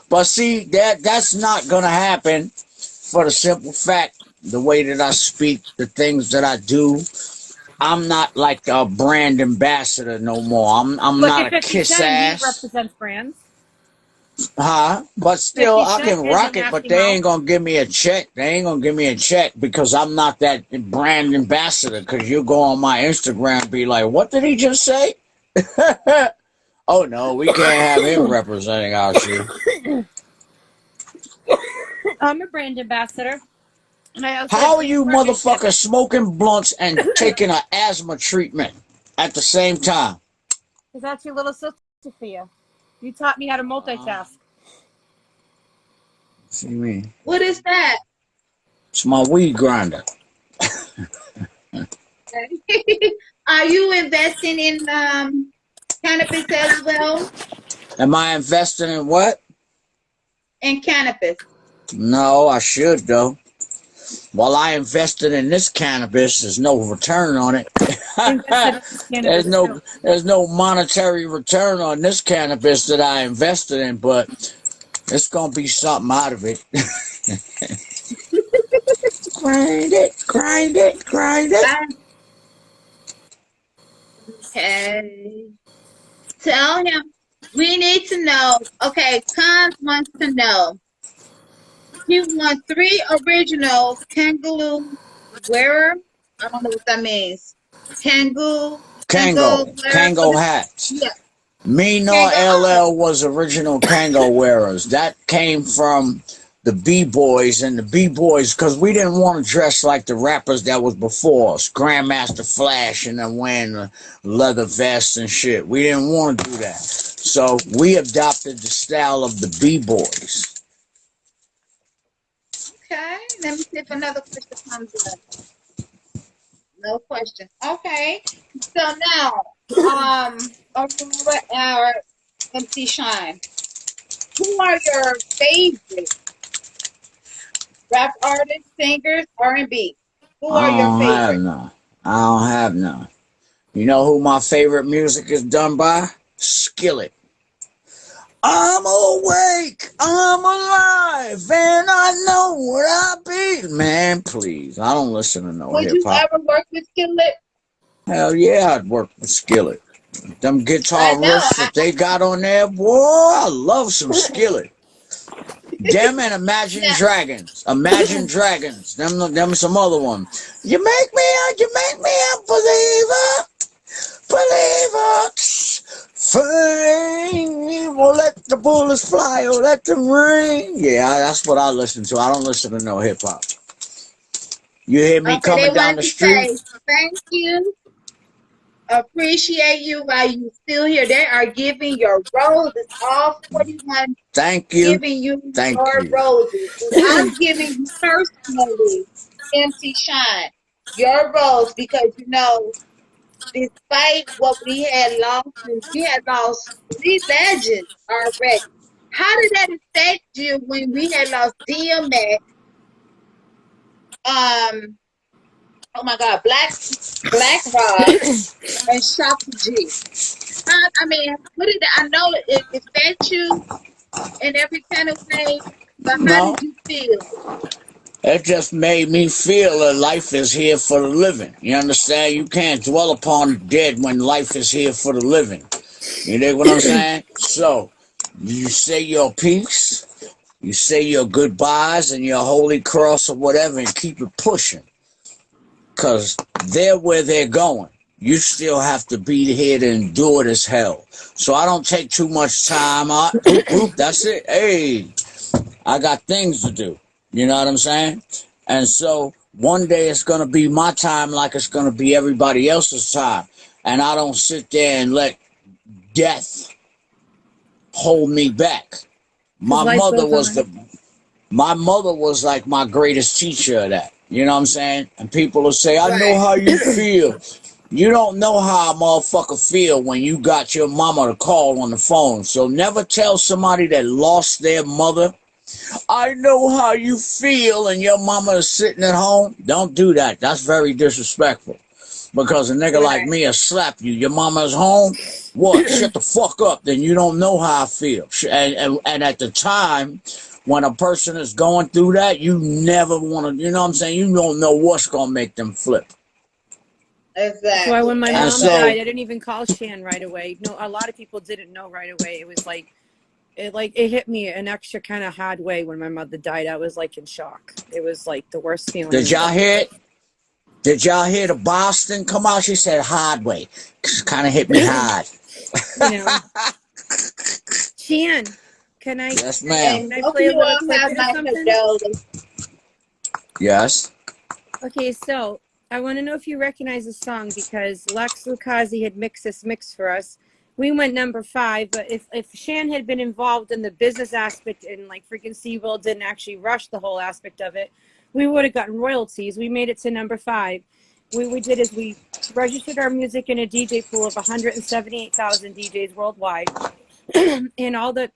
But see, that's not gonna happen for the simple fact the way that I speak, the things that I do. I'm not like a brand ambassador no more. I'm Look not at a 50 kiss Cent. He ass. represents brands. Huh? But still, 50 I Cent can has a rock it, but nasty they mouth. ain't gonna give me a check. They ain't gonna give me a check because I'm not that brand ambassador. Because you go on my Instagram and be like, what did he just say? Oh no, we can't have him representing our shoe. I'm a brand ambassador, and I also have How are great you partnerships. motherfuckers smoking blunts and taking an asthma treatment at the same time? Because that's your little sister for you. You taught me how to multitask. What do you mean? What is that? It's my weed grinder. Are you investing in cannabis as well? Am I investing in what? In cannabis. No, I should though. While I invested in this cannabis, there's no return on it. Invested in this cannabis too. there's no monetary return on this cannabis that I invested in, but it's gonna be something out of it. Grind it, grind it, grind it. Okay. Tell him we need to know. Okay, Cons wants to know. He wants 3 original kangaroo wearer. I don't know what that means. Kango wearer. Kango hats. Yeah, Me nor Kango. LL was original Kango wearers. That came from the B-boys and the B-boys because we didn't want to dress like the rappers that was before us. Grandmaster Flash and then wearing the leather vests and shit. We didn't want to do that. So we adopted the style of the B-boys. Okay, let me see if another question comes up. No question. Okay, so now, Aurora or MC Shine, who are your favorite rap artists, singers, R&B? Who are I your don't have favorite? none. I don't have none. You know who my favorite music is done by? Skillet. I'm awake, I'm alive, and I know what I be. Man, please, I don't listen to no Would hip you hop. ever work with Skillet? Hell yeah, I'd work with Skillet. Them guitar I know. riffs that they got on there, boy, I love some Skillet. Them and Imagine Yeah. Dragons. Imagine Dragons. Them some other one. You make me a believer. Believer. Oh, let the bullets fly. Oh, let them ring. Yeah, that's what I listen to. I don't listen to no hip hop. You hear me Okay, they coming down wanted the to street? say thank you, appreciate you while you still here. They are giving your roses, all 41 Thank you. giving you Thank your you. roses. And I'm giving you personally, MC Shine, your rose because you know, despite what we had lost, we had lost 3 legends already. How did that affect you when we had lost DMX, oh my God, Black Rock and Shaka G? I mean, what did I know it affect you in every kind of way, but how No, did you feel? it just made me feel that life is here for the living. You understand? You can't dwell upon the dead when life is here for the living. You dig what I'm saying? So, you say your peace, you say your goodbyes and your holy cross or whatever and keep it pushing. Because they're where they're going. You still have to be here to endure this hell. So I don't take too much time out. Boop, boop, that's it. Hey, I got things to do. You know what I'm saying? And so one day it's going to be my time like it's going to be everybody else's time. And I don't sit there and let death hold me back. Because My life mother goes was on. the my mother was like my greatest teacher of that. You know what I'm saying? And people will say, I know Right. how you feel. You don't know how a motherfucker feel when you got your mama to call on the phone. So never tell somebody that lost their mother, I know how you feel, and your mama is sitting at home. Don't do that. That's very disrespectful. Because a nigga like Right. me will slap you. Your mama's home? What? Shut the fuck up. Then you don't know how I feel. And at the time, when a person is going through that, you never want to, you know what I'm saying? You don't know what's going to make them flip. That's why Exactly. when my And mom Exactly. so, died, I didn't even call Shan right away. No, a lot of people didn't know right away. It was it hit me an extra kind of hard way when my mother died. I was like in shock. It was like the worst feeling in did the y'all world. hear it? Did y'all hear the Boston come out? She said hard way. Kind of hit me hard. You know, Shan, can I Yes, ma'am. And can I hope play a you little all have clip of my something? condolences. Yes. Okay, so I want to know if you recognize the song because Lex Lucazi had mixed this mix for us. We went #5, but if Shan had been involved in the business aspect and like freaking SeaWorld didn't actually rush the whole aspect of it, we would have gotten royalties. We made it to #5. What we did is we registered our music in a DJ pool of 178,000 DJs worldwide, and all the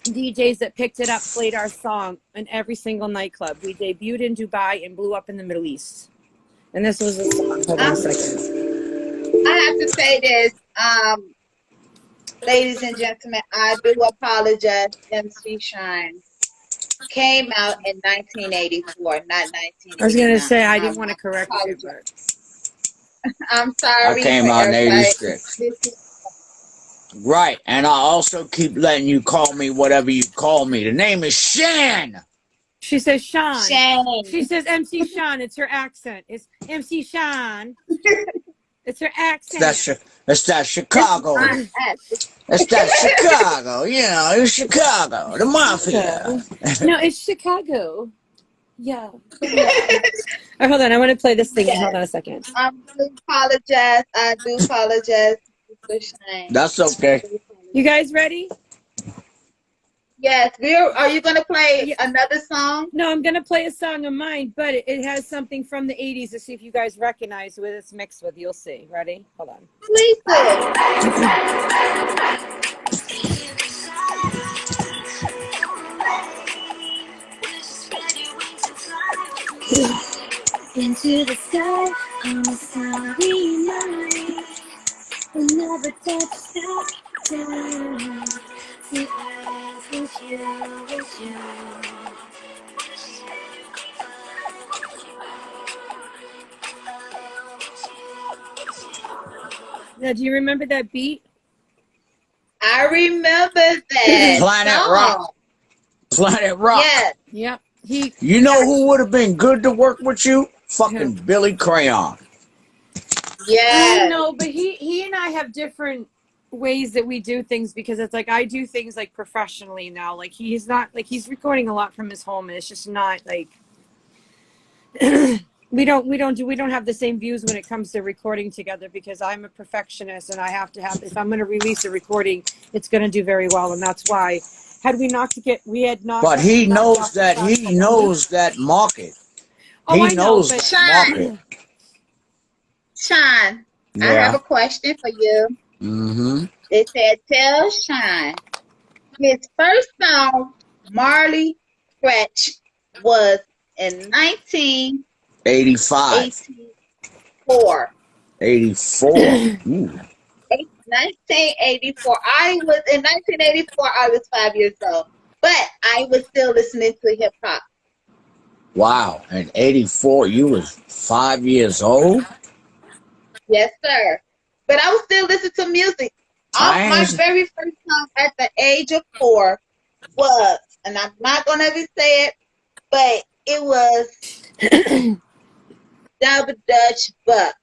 DJs that picked it up played our song in every single nightclub. We debuted in Dubai and blew up in the Middle East. And this was a song. Hold on a second. I have to say this, ladies and gentlemen, I do apologize. MC Shine came out in 1984, not I was gonna 1989. say I didn't I want to correct you, apologize. but I'm I sorry came for out in everybody. 86. Right. And I also keep letting you call me whatever you call me. The name is Shan. she says Sean. Shane. She says MC Sean. It's her accent. It's MC Sean. It's her accent. It's that This is Chicago. my act. It's that Chicago. You know, it's Chicago. The mafia. Chicago. No, it's Chicago. Yeah. Yeah. All right, hold on. I want to play this thing. Hold Yes, on a second. I do apologize. I do apologize for Shane. That's I okay. do You apologize. guys ready? Yes, are you gonna play Yeah. another song? No, I'm gonna play a song of mine, but it has something from the '80s to see if you guys recognize what it's mixed with. You'll see. Ready? Hold on. Please do. Into the sky on a starry night. We'll never touch that down. To earth with you. Now, do you remember that beat? I remember that Planet Rock. song. Planet Rock. Yes, Yep. He. You know who would have been good to work with you? Who? Fucking Billy Crayon. I yes. know, but he and I have different. ways that we do things, because it's like I do things like professionally now. Like he's not, like he's recording a lot from his home, and it's just not like we don't have the same views when it comes to recording together, because I'm a perfectionist and I have to have, if I'm going to release a recording, it's going to do very well, and that's why had we not to get we had not But he knocked knows off the that song couple weeks. market. Oh, He I know, knows but that market. Sean, I have Yeah. a question for you. Mm-hmm. It said, tell Sean his first song, Marley Stretch, was in 85. 1984. 84. Ooh. 1984. I was in 1984. I was 5 years old, but I was still listening to hip hop. Wow. In 84, you was 5 years old? Yes, sir. But I was still listening to music. My very first song at the age of 4 was, and I'm not gonna ever say it, but it was Double Dutch Buck.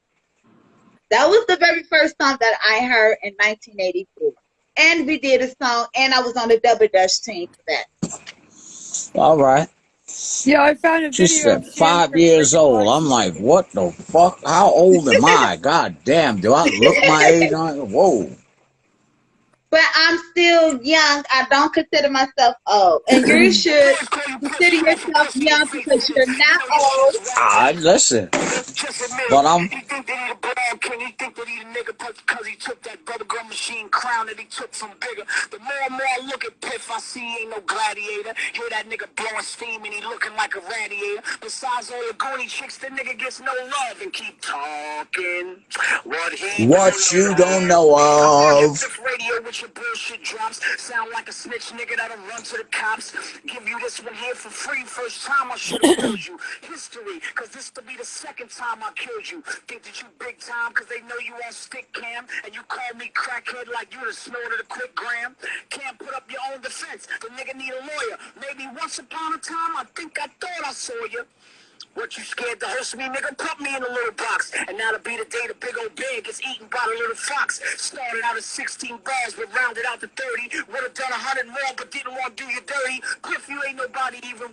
That was the very first song that I heard in 1984. And we did a song, and I was on the Double Dutch team for that. All right. yeah, I found a She video said of Shan 5 from years freaking old. watching. I'm like, what the fuck? How old am I? God damn. Do I look my age on? Whoa. But I'm still young. I don't consider myself old. And you should consider yourself young because you're not old. Listen. But I'm. He think that he the brown king. He think that he the nigga because he took that bubblegum machine crown that he took from Bigger. The more and more I look at Piff, I see he ain't no gladiator. Hear that nigga blowing steam and he looking like a radiator. Besides all the goony chicks, the nigga gets no love and keep talking What you don't know of. Fifth radio with your bullshit drops. Sound like a snitch nigga that'll run to the cops. Give you this one here for free. First time I should have told you. History, cause this to be the second time I killed you. Think that you big time cause they know you on stick cam. And you call me crackhead like you the snorted a quick gram. Can't put up your own defense. The nigga need a lawyer. Maybe once upon a time I think I thought I saw you. What, you scared to host me, nigga? Put me in a little box. And now to be the day the big old bear gets eaten by the little fox. Started out at 16 bars, but rounded out to 30. Would've done 100 more, but didn't want to do you dirty. Cliff, you ain't nobody even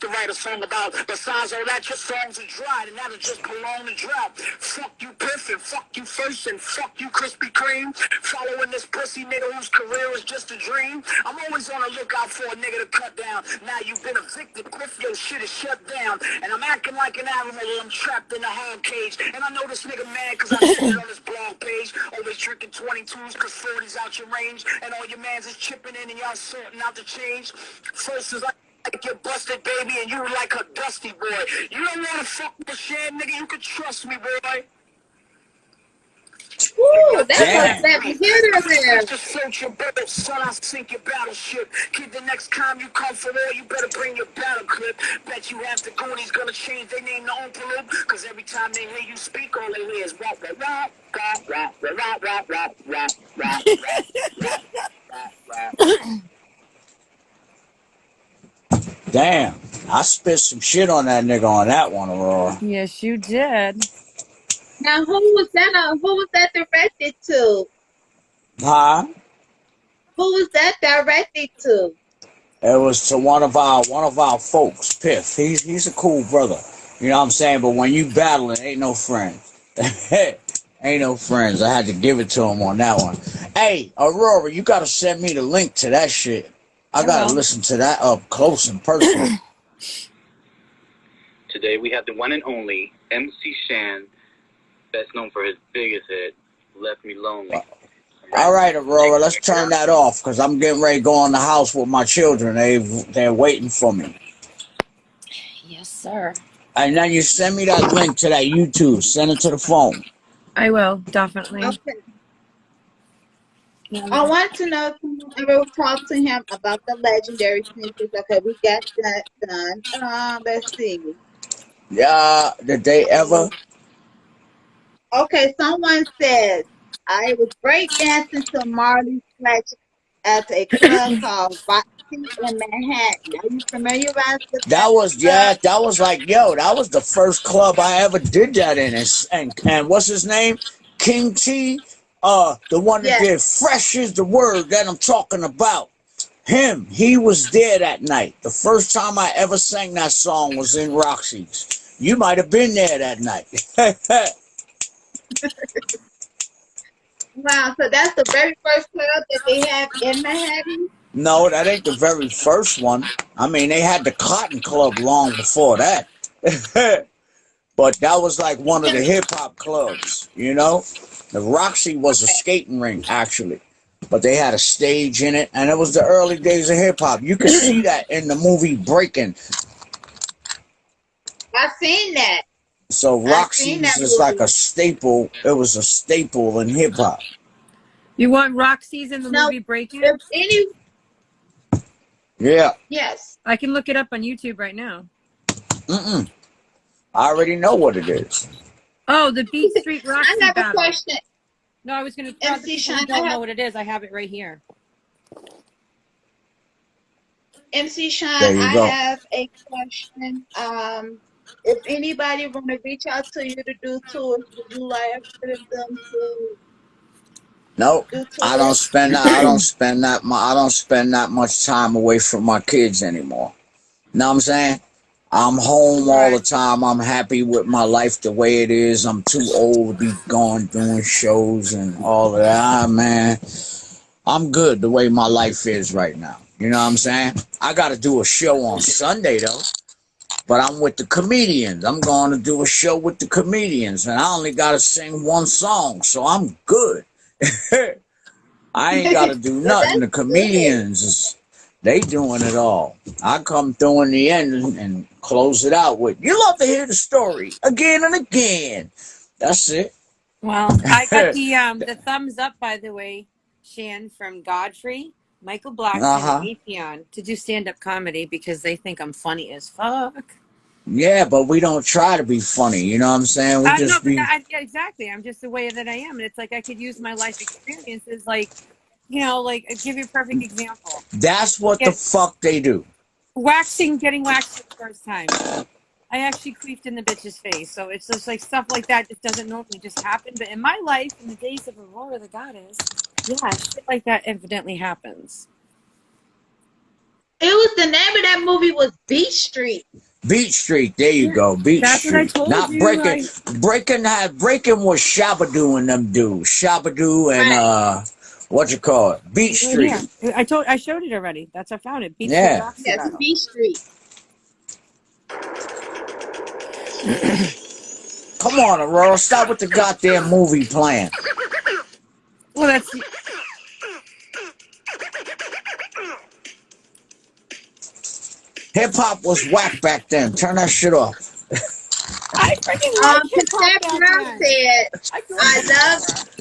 to write a song about. Besides all that, your songs are dry, and that'll just prolong the drought. Fuck you, Piff, and fuck you First, and fuck you, Krispy Kreme. Following this pussy nigga whose career is just a dream. I'm always on the lookout for a nigga to cut down. Now you've been evicted, Cliff, your shit is shut down. And I'm acting like an animal while I'm trapped in a hog cage. And I know this nigga mad cause I said it on his blog page. Always drinking 22s cause 40's out your range. And all your mans is chipping in and y'all sorting out the change. First is like you're busted, baby, and you like a dusty boy. You don't want to fuck with Shan, nigga. You can trust me, boy. Woo, that's a seven hitter there. Just float your boat, son. I'll sink your battleship. Kid, the next time you come for war, you better bring your battle clip. Bet you half the Goonies gonna change their name to Oompa cause every time they hear you speak, all they hear is rap, rap, rap, rap, rap, rap, rap, rap, rap, rap, rap, rap, rap. Damn. I spit some shit on that nigga on that one, Aurora. Yes, you did. Now, who was that directed to? Huh? Who was that directed to? It was to one of our folks, Piff. He's a cool brother. You know what I'm saying? But when you battling, ain't no friends. Ain't no friends. I had to give it to him on that one. Hey, Aurora, you gotta send me the link to that shit. I gotta listen to that up close and personal. Today we have the one and only MC Shan, best known for his biggest hit, Left Me Lonely. All right, Aurora, let's turn that off because I'm getting ready to go in the house with my children. They're waiting for me. Yes, sir. And then you send me that link to that YouTube. Send it to the phone. I will, definitely. Okay. I want to know if you ever talk to him about the legendary sneakers. Okay, we got that done. Let's see. Yeah, did they ever? Okay, someone says I was breakdancing to Marley Fletcher at a club called Boxing in Manhattan. Are you familiarized with That was like, that was the first club I ever did that in. And what's his name? King T The one that Yes. did Fresh Is the Word that I'm talking about. Him, he was there that night. The first time I ever sang that song was in Roxy's. You might have been there that night. Wow. So that's the very first club that they have in Manhattan. No, that ain't the very first one. I mean, they had the Cotton Club long before that. But that was like one of the hip hop clubs, you know? The Roxy was a Okay. skating rink, actually. But they had a stage in it, and it was the early days of hip hop. You could see that in the movie Breaking. I seen that. So I seen that Roxy's is like movie. a staple. It was a staple in hip hop. You want Roxy's in the Now, movie Breaking? if any, Yeah. yes. I can look it up on YouTube right now. Mm-mm. I already know what it is. Oh, the Beat Street I Roxy have a battle. question. No, I was going to tell the MC people who Shan, don't know what it is. I have it right here. MC Shan, There you I go. have a question. If anybody want to reach out to you to do tours, would you like for them to Nope. do I don't tours? spend that. I don't spend that much time away from my kids anymore. Know what I'm saying? I'm home all the Right. time. I'm happy with my life the way it is. I'm too old to be going doing shows and all of that. Man, I'm good the way my life is right now. You know what I'm saying? I got to do a show on Sunday though, but I'm with the comedians. I'm going to do a show with the comedians, and I only got to sing one song, so I'm good. I ain't got to do Well, nothing. that's The good. comedians, they doing it all. I come through in the end and close it out with, you love to hear the story again and again. That's it. Well, I got the thumbs up, by the way, Shan, from Godfrey, Michael Blackson, and Uh-huh. Atheon to do stand-up comedy because they think I'm funny as fuck. Yeah, but we don't try to be funny. You know what I'm saying? We I know, just but be, yeah, exactly. I'm just the way that I am, and it's like I could use my life experiences, like like I'll give you a perfect example. that's what the Get fuck they do. getting waxed for the first time. I actually queefed in the bitch's face. So it's just like stuff like that just doesn't normally just happen. But in my life, in the days of Aurora the Goddess, yeah, shit like that evidently happens. It was the name of that movie was Beach Street. Beach Street, there you Yeah, go. Beach that's what I Street. told Not you. breaking. Breaking was Shabadoo and them dudes. Shabadoo Right. and what you call it? Beach Right Street. here. I showed it already. That's I found it. Beat Street Yeah. Roxy Yes, Battle. Beach Street. Come on, Aurora. Stop with the goddamn movie playing. Well, that's Hip hop was whack back then. Turn that shit off. I freaking like hip hop Cassette back Brown then. said, I grew up with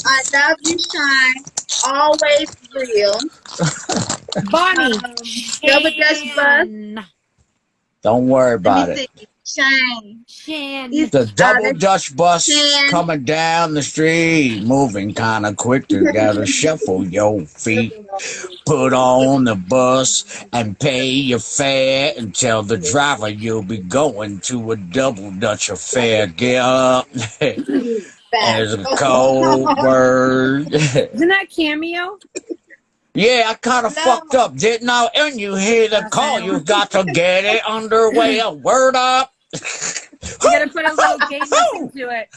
I love you, Shine. Always real. Bonnie Double Dutch Bus. Shan. Don't worry Let me about it. see. Shine. Shan. He's The double Dutch bus Shan. coming down the street, moving kind of quick. You gotta shuffle your feet. Put on the bus and pay your fare and tell the driver you'll be going to a double Dutch affair. Get up. Back. There's a cold word. Isn't that Cameo? Yeah, I kind of No. fucked up, didn't I? And you hear the call. You got to get it underway. A word up. You gotta put a little gayness into it.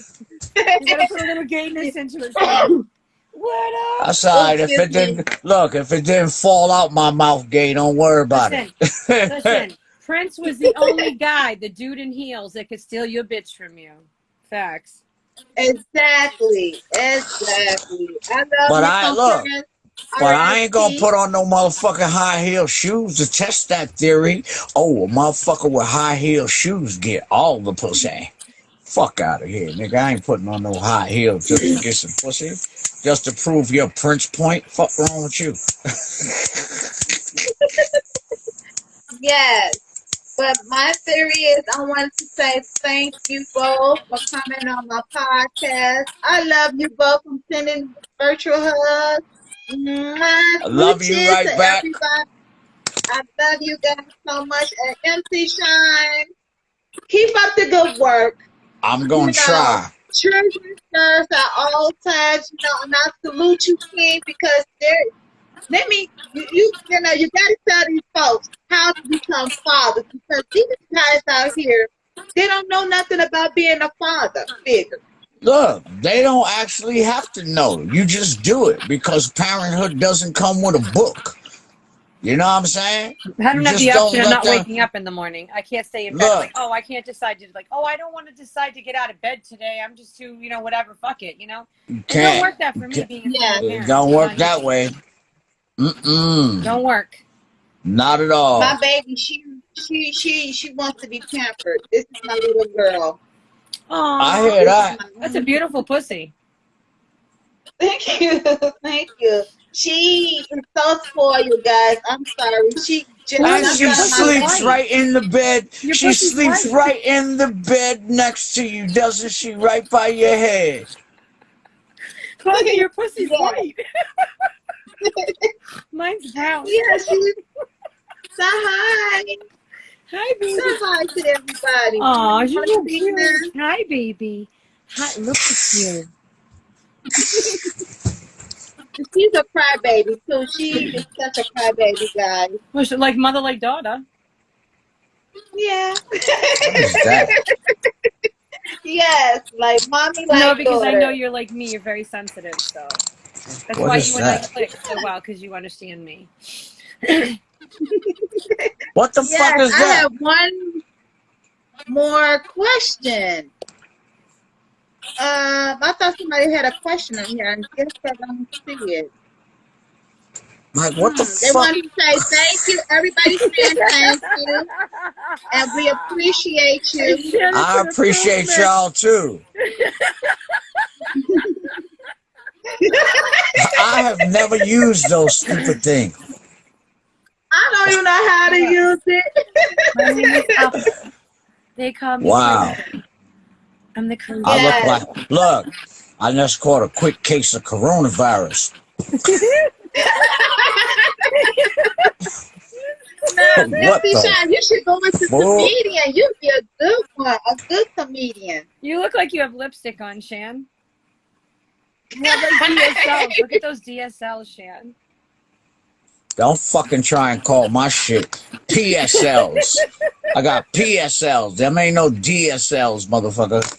You gotta put a little gayness into it. Shan. What up? That's all right. If Excuse it didn't fall out my mouth gay, don't worry about Listen, it. listen. Prince was the only guy, the dude in heels, that could steal your bitch from you. Facts. Exactly. Exactly. I love But me I some look. Prince. But I ain't gonna R.I.P. put on no motherfucking high heel shoes to test that theory. Oh, a motherfucker with high heel shoes get all the pussy. Fuck out of here, nigga. I ain't putting on no high heels just to get some pussy. Just to prove your Prince point. Fuck wrong with you? Yes. But my theory is I wanted to say thank you both for coming on my podcast. I love you both. I'm sending virtual hugs. Mwah, I love you smooches right to back. everybody. I love you guys so much. And MC Shine, keep up the good work. I'm You gonna know, try. children first at all times, and I salute you, King, because you gotta tell these folks how to become fathers, because these guys out here, they don't know nothing about being a father figure. Look, they don't actually have to know. You just do it because parenthood doesn't come with a book. You know what I'm saying? I don't You have just the option don't of let not them. waking up in the morning. I can't stay in bed. Look. Like, oh, I can't decide to I don't want to decide to get out of bed today. I'm just too, whatever. Fuck it, You It don't can't. work that for me being a Yeah, single It parent. don't It's work not that easy. way. Don't work. Not at all. my baby, she wants to be pampered. This is my little girl. I Aw, hear that. that's a beautiful pussy. Thank you, thank you. She is so spoiled, you guys. I'm sorry. She just And Well, jumped she your out of my pussy's sleeps lap. white. right in the bed. Your She pussy's sleeps white. right in the bed next to you, doesn't she? Right by your head. Chloe, your pussy's Yeah, white. Mine's brown. yeah. She say hi. Hi, Say baby. hi to everybody. Aw, she's Wanna so speak now? cute. Hi, baby. Hi, look at you. She's a crybaby too. She is such a crybaby, guys. Well, she, like mother, like daughter. Yeah. What is that? Yes, like mommy, No, like because I daughter. know you're like me. You're very sensitive, so that's What why is you and I that? click so well, because you understand me. What the fuck Yes, is I that? have one more question. I thought somebody had a question on here. I guess I don't see it. Like, what the They fuck? want to say thank you. Everybody's saying thank you, and we appreciate And you. Shannon I put a full appreciate lip. y'all too. I have never used those stupid things. I don't even know how to use it. My name is Apple. They call me Wow. crazy. I'm the crazy. I look Yes. like, look, I just caught a quick case of coronavirus. Now, What MC the? Shine, you should go into Bull? comedian. You'd be a good one, a good comedian. You look like you have lipstick on, Shan. You have like DSLs. Look at those DSLs, Shan. Don't fucking try and call my shit PSLs. I got PSLs. Them ain't no DSLs, motherfucker.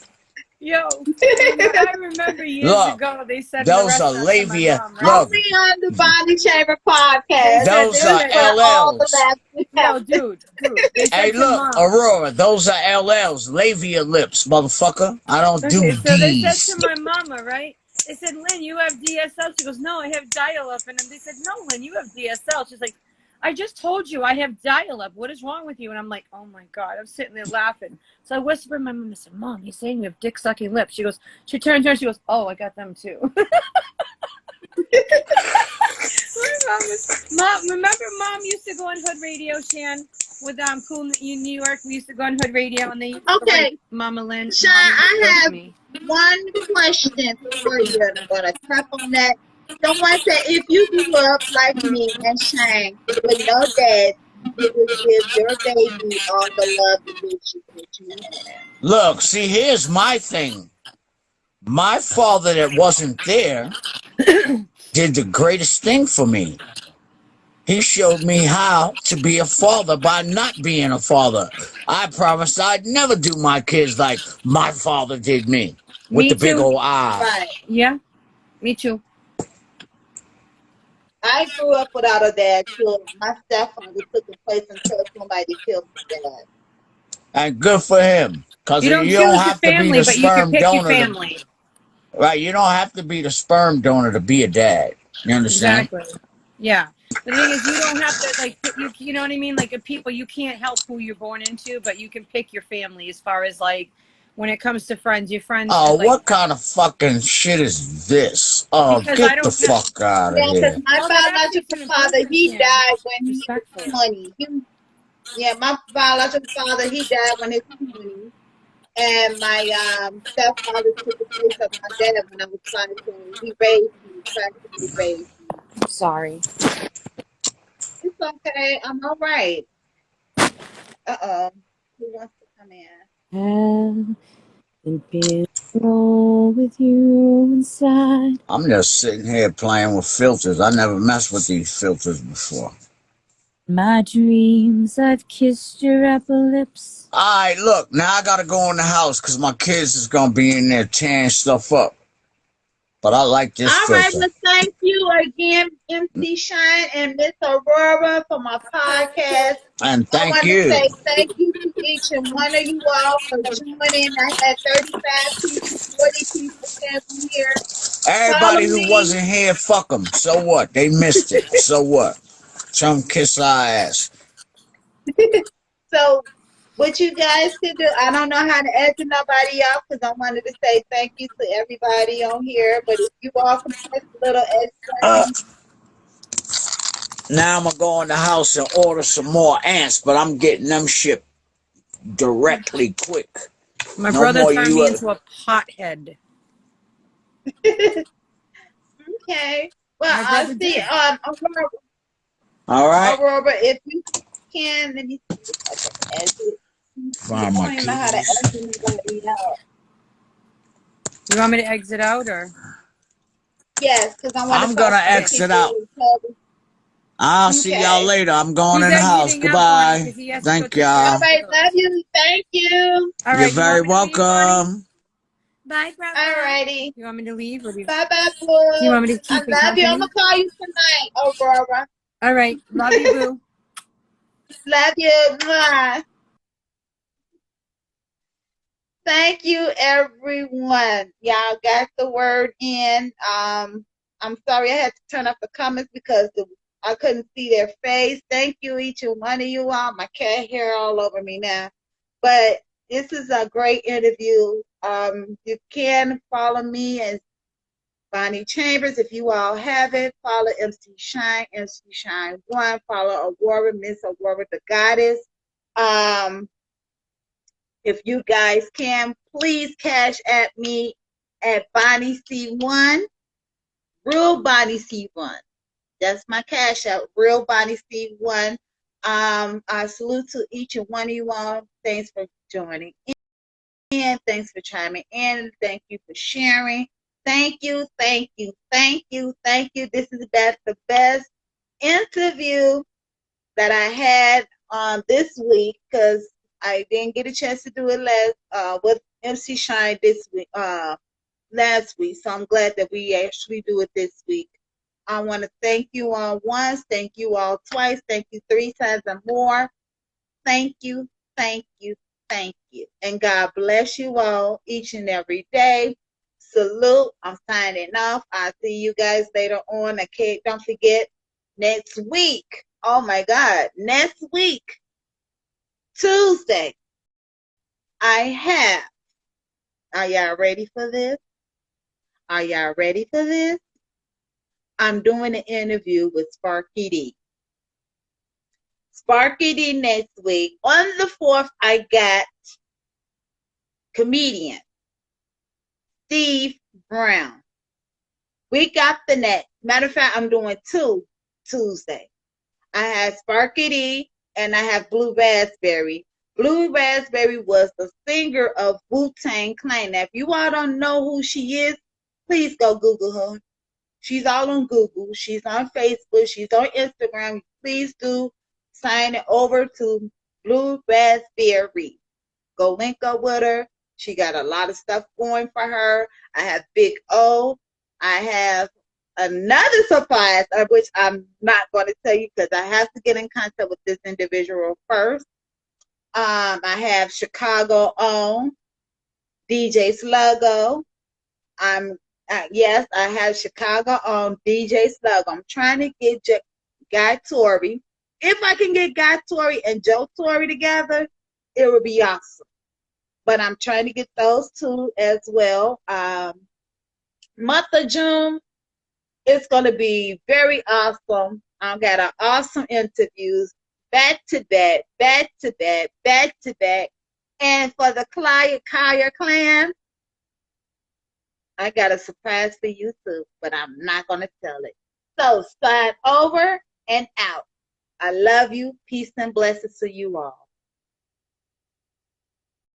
Yo, I remember years Look, ago they said in the those are restaurant to my labia. mom, right? Look, Only on the Body Chamber They podcast. said, those are This is where all the LLs. laughs we have. yo, dude, they said Hey, to look, mom. Aurora, those are LLs. Labia lips, motherfucker. I don't do Okay, so they said to D's. my mama, right? They said, Lynn, you have DSL. She goes, no, I have dial-up. And they said, no, Lynn, you have DSL. She's like, I just told you I have dial-up. What is wrong with you? And I'm like, oh my God. I'm sitting there laughing. So I whispered to my mom, I said, Mom, he's saying you have dick-sucking lips. She turns around, she goes, oh, I got them too. Mom, remember Mom used to go on Hood Radio, Shan, with Cool in New York. We used to go on Hood Radio, and they used to Okay, write Mama Lynn. Sean, Mama I Lynn have me. one question for you, and I'm going to tap on that. Someone said, if you grew up like me and Shane with no dad, you would give your baby all the love and affection that you had. Look, see, here's my thing. My father that wasn't there did the greatest thing for me. He showed me how to be a father by not being a father. I promised I'd never do my kids like my father did me with Me the big too. old eyes. Right. Yeah, me too. I grew up without a dad, too. My stepfather took the place until somebody killed my dad. And good for him. Because You don't you don't choose your have to be family, the but you can sperm pick your donor family. right, you don't have to be the sperm donor to be a dad. You understand? Exactly. Yeah. The thing is, you don't have to like you know what I mean. Like people, you can't help who you're born into, but you can pick your family as far as like when it comes to friends. Your friends Oh, should like what kind of fucking shit is this? Oh, because I get the don't have. fuck out of Yeah, because here. my Well, that actually is biological an father, improvement, he Shan. died when he was Respectfully. 20. Yeah, my biological father, he died when he was 20. And my stepfather took the place of my dad when I was 5. So he raised me, practically raised me. Sorry. It's okay. I'm all right. Uh-oh. Who wants to come in? Roll with you inside. I'm just sitting here playing with filters. I never messed with these filters before. My dreams, I've kissed your apple lips. All right, look, now I gotta go in the house because my kids is gonna be in there tearing stuff up. But I like this All right, filter. well, thank you again, MC Shine and Miss Aurora, for my podcast. And I thank want to you. say thank you to each and one of you all for joining. I had 35 people, 40 people came here. Follow Everybody who me. wasn't here, fuck them. So what? They missed it. So what? Some kiss our ass. So, what you guys can do, I don't know how to edit nobody out because I wanted to say thank you to everybody on here. But if you all can press a little Uh, extra, now I'm gonna go in the house and order some more ants, but I'm getting them shipped directly quick. My No brother more turned me you. into a pothead. okay. Well, My I'll brother see. did. Aurora, All right. Aurora, if you can, let me see if I can edit. Find I my don't even know how to keys. edit anybody out. You want me to exit out or? Yes, because I want to I'm gonna talk to the Okay. exit people out. who told I'll me. see y'all Okay. later. I'm going He's in the house. exiting out, Bonnie, Goodbye. because he has to go Thank take care All of y'all. the right. kiddos. Love you. Thank you. All You're right, you very want me to leave, Bonnie? welcome. Bye, All brother. righty. You want me to leave or do Bye bye, you boo. want me to I keep you love you. I'm company? going to call you tonight, Aurora. All right. Love you, boo. Love you. Mwah. Thank you, everyone. Y'all got the word in. I'm sorry I had to turn off the comments because I couldn't see their face. Thank you, each and one of you all. My cat hair all over me now. But this is a great interview. You can follow me and Bonnie Chambers. If you all have it, follow MC Shine, MC Shine 1. Follow Aurora, Miss Aurora the Goddess. If you guys can, please cash at me at Bonnie C1, Real Bonnie C1. That's my cash out, Real Bonnie C1. I salute to each and one of you all. Thanks for joining in. Thanks for chiming in. Thank you for sharing. Thank you, thank you, thank you, thank you. This is the best interview that I had this week because I didn't get a chance to do it with MC Shine this week, last week. So I'm glad that we actually do it this week. I want to thank you all once, thank you all twice, thank you 3 times and more. Thank you, thank you, thank you. And God bless you all each and every day. Salute. I'm signing off. I'll see you guys later on. Okay, don't forget next week. Oh my God, next week, Tuesday, I have. Are y'all ready for this? Are y'all ready for this? I'm doing an interview with Sparky D. Sparky D next week. On the 4th, I got comedian Steve Brown. Week after that, matter of fact, I'm doing 2 Tuesday. I have Sparky D and I have Blue Raspberry. Blue Raspberry was the singer of Wu-Tang Clan. Now, if you all don't know who she is, please go Google her. She's all on Google. She's on Facebook. She's on Instagram. Please do sign it over to Blue Raspberry. Go link up with her. She got a lot of stuff going for her. I have Big O. I have another surprise, of which I'm not going to tell you because I have to get in contact with this individual first. I have Chicago own DJ Sluggo. Yes, I have Chicago own DJ Sluggo. I'm trying to get Guy Torrey. If I can get Guy Torrey and Joe Torrey together, it would be awesome. But I'm trying to get those two as well. Month of June, it's going to be very awesome. I've got an awesome interviews back to back, back to back, back to back. And for the COLYAR clan, I got a surprise for you too, but I'm not going to tell it. So sign over and out. I love you. Peace and blessings to you all.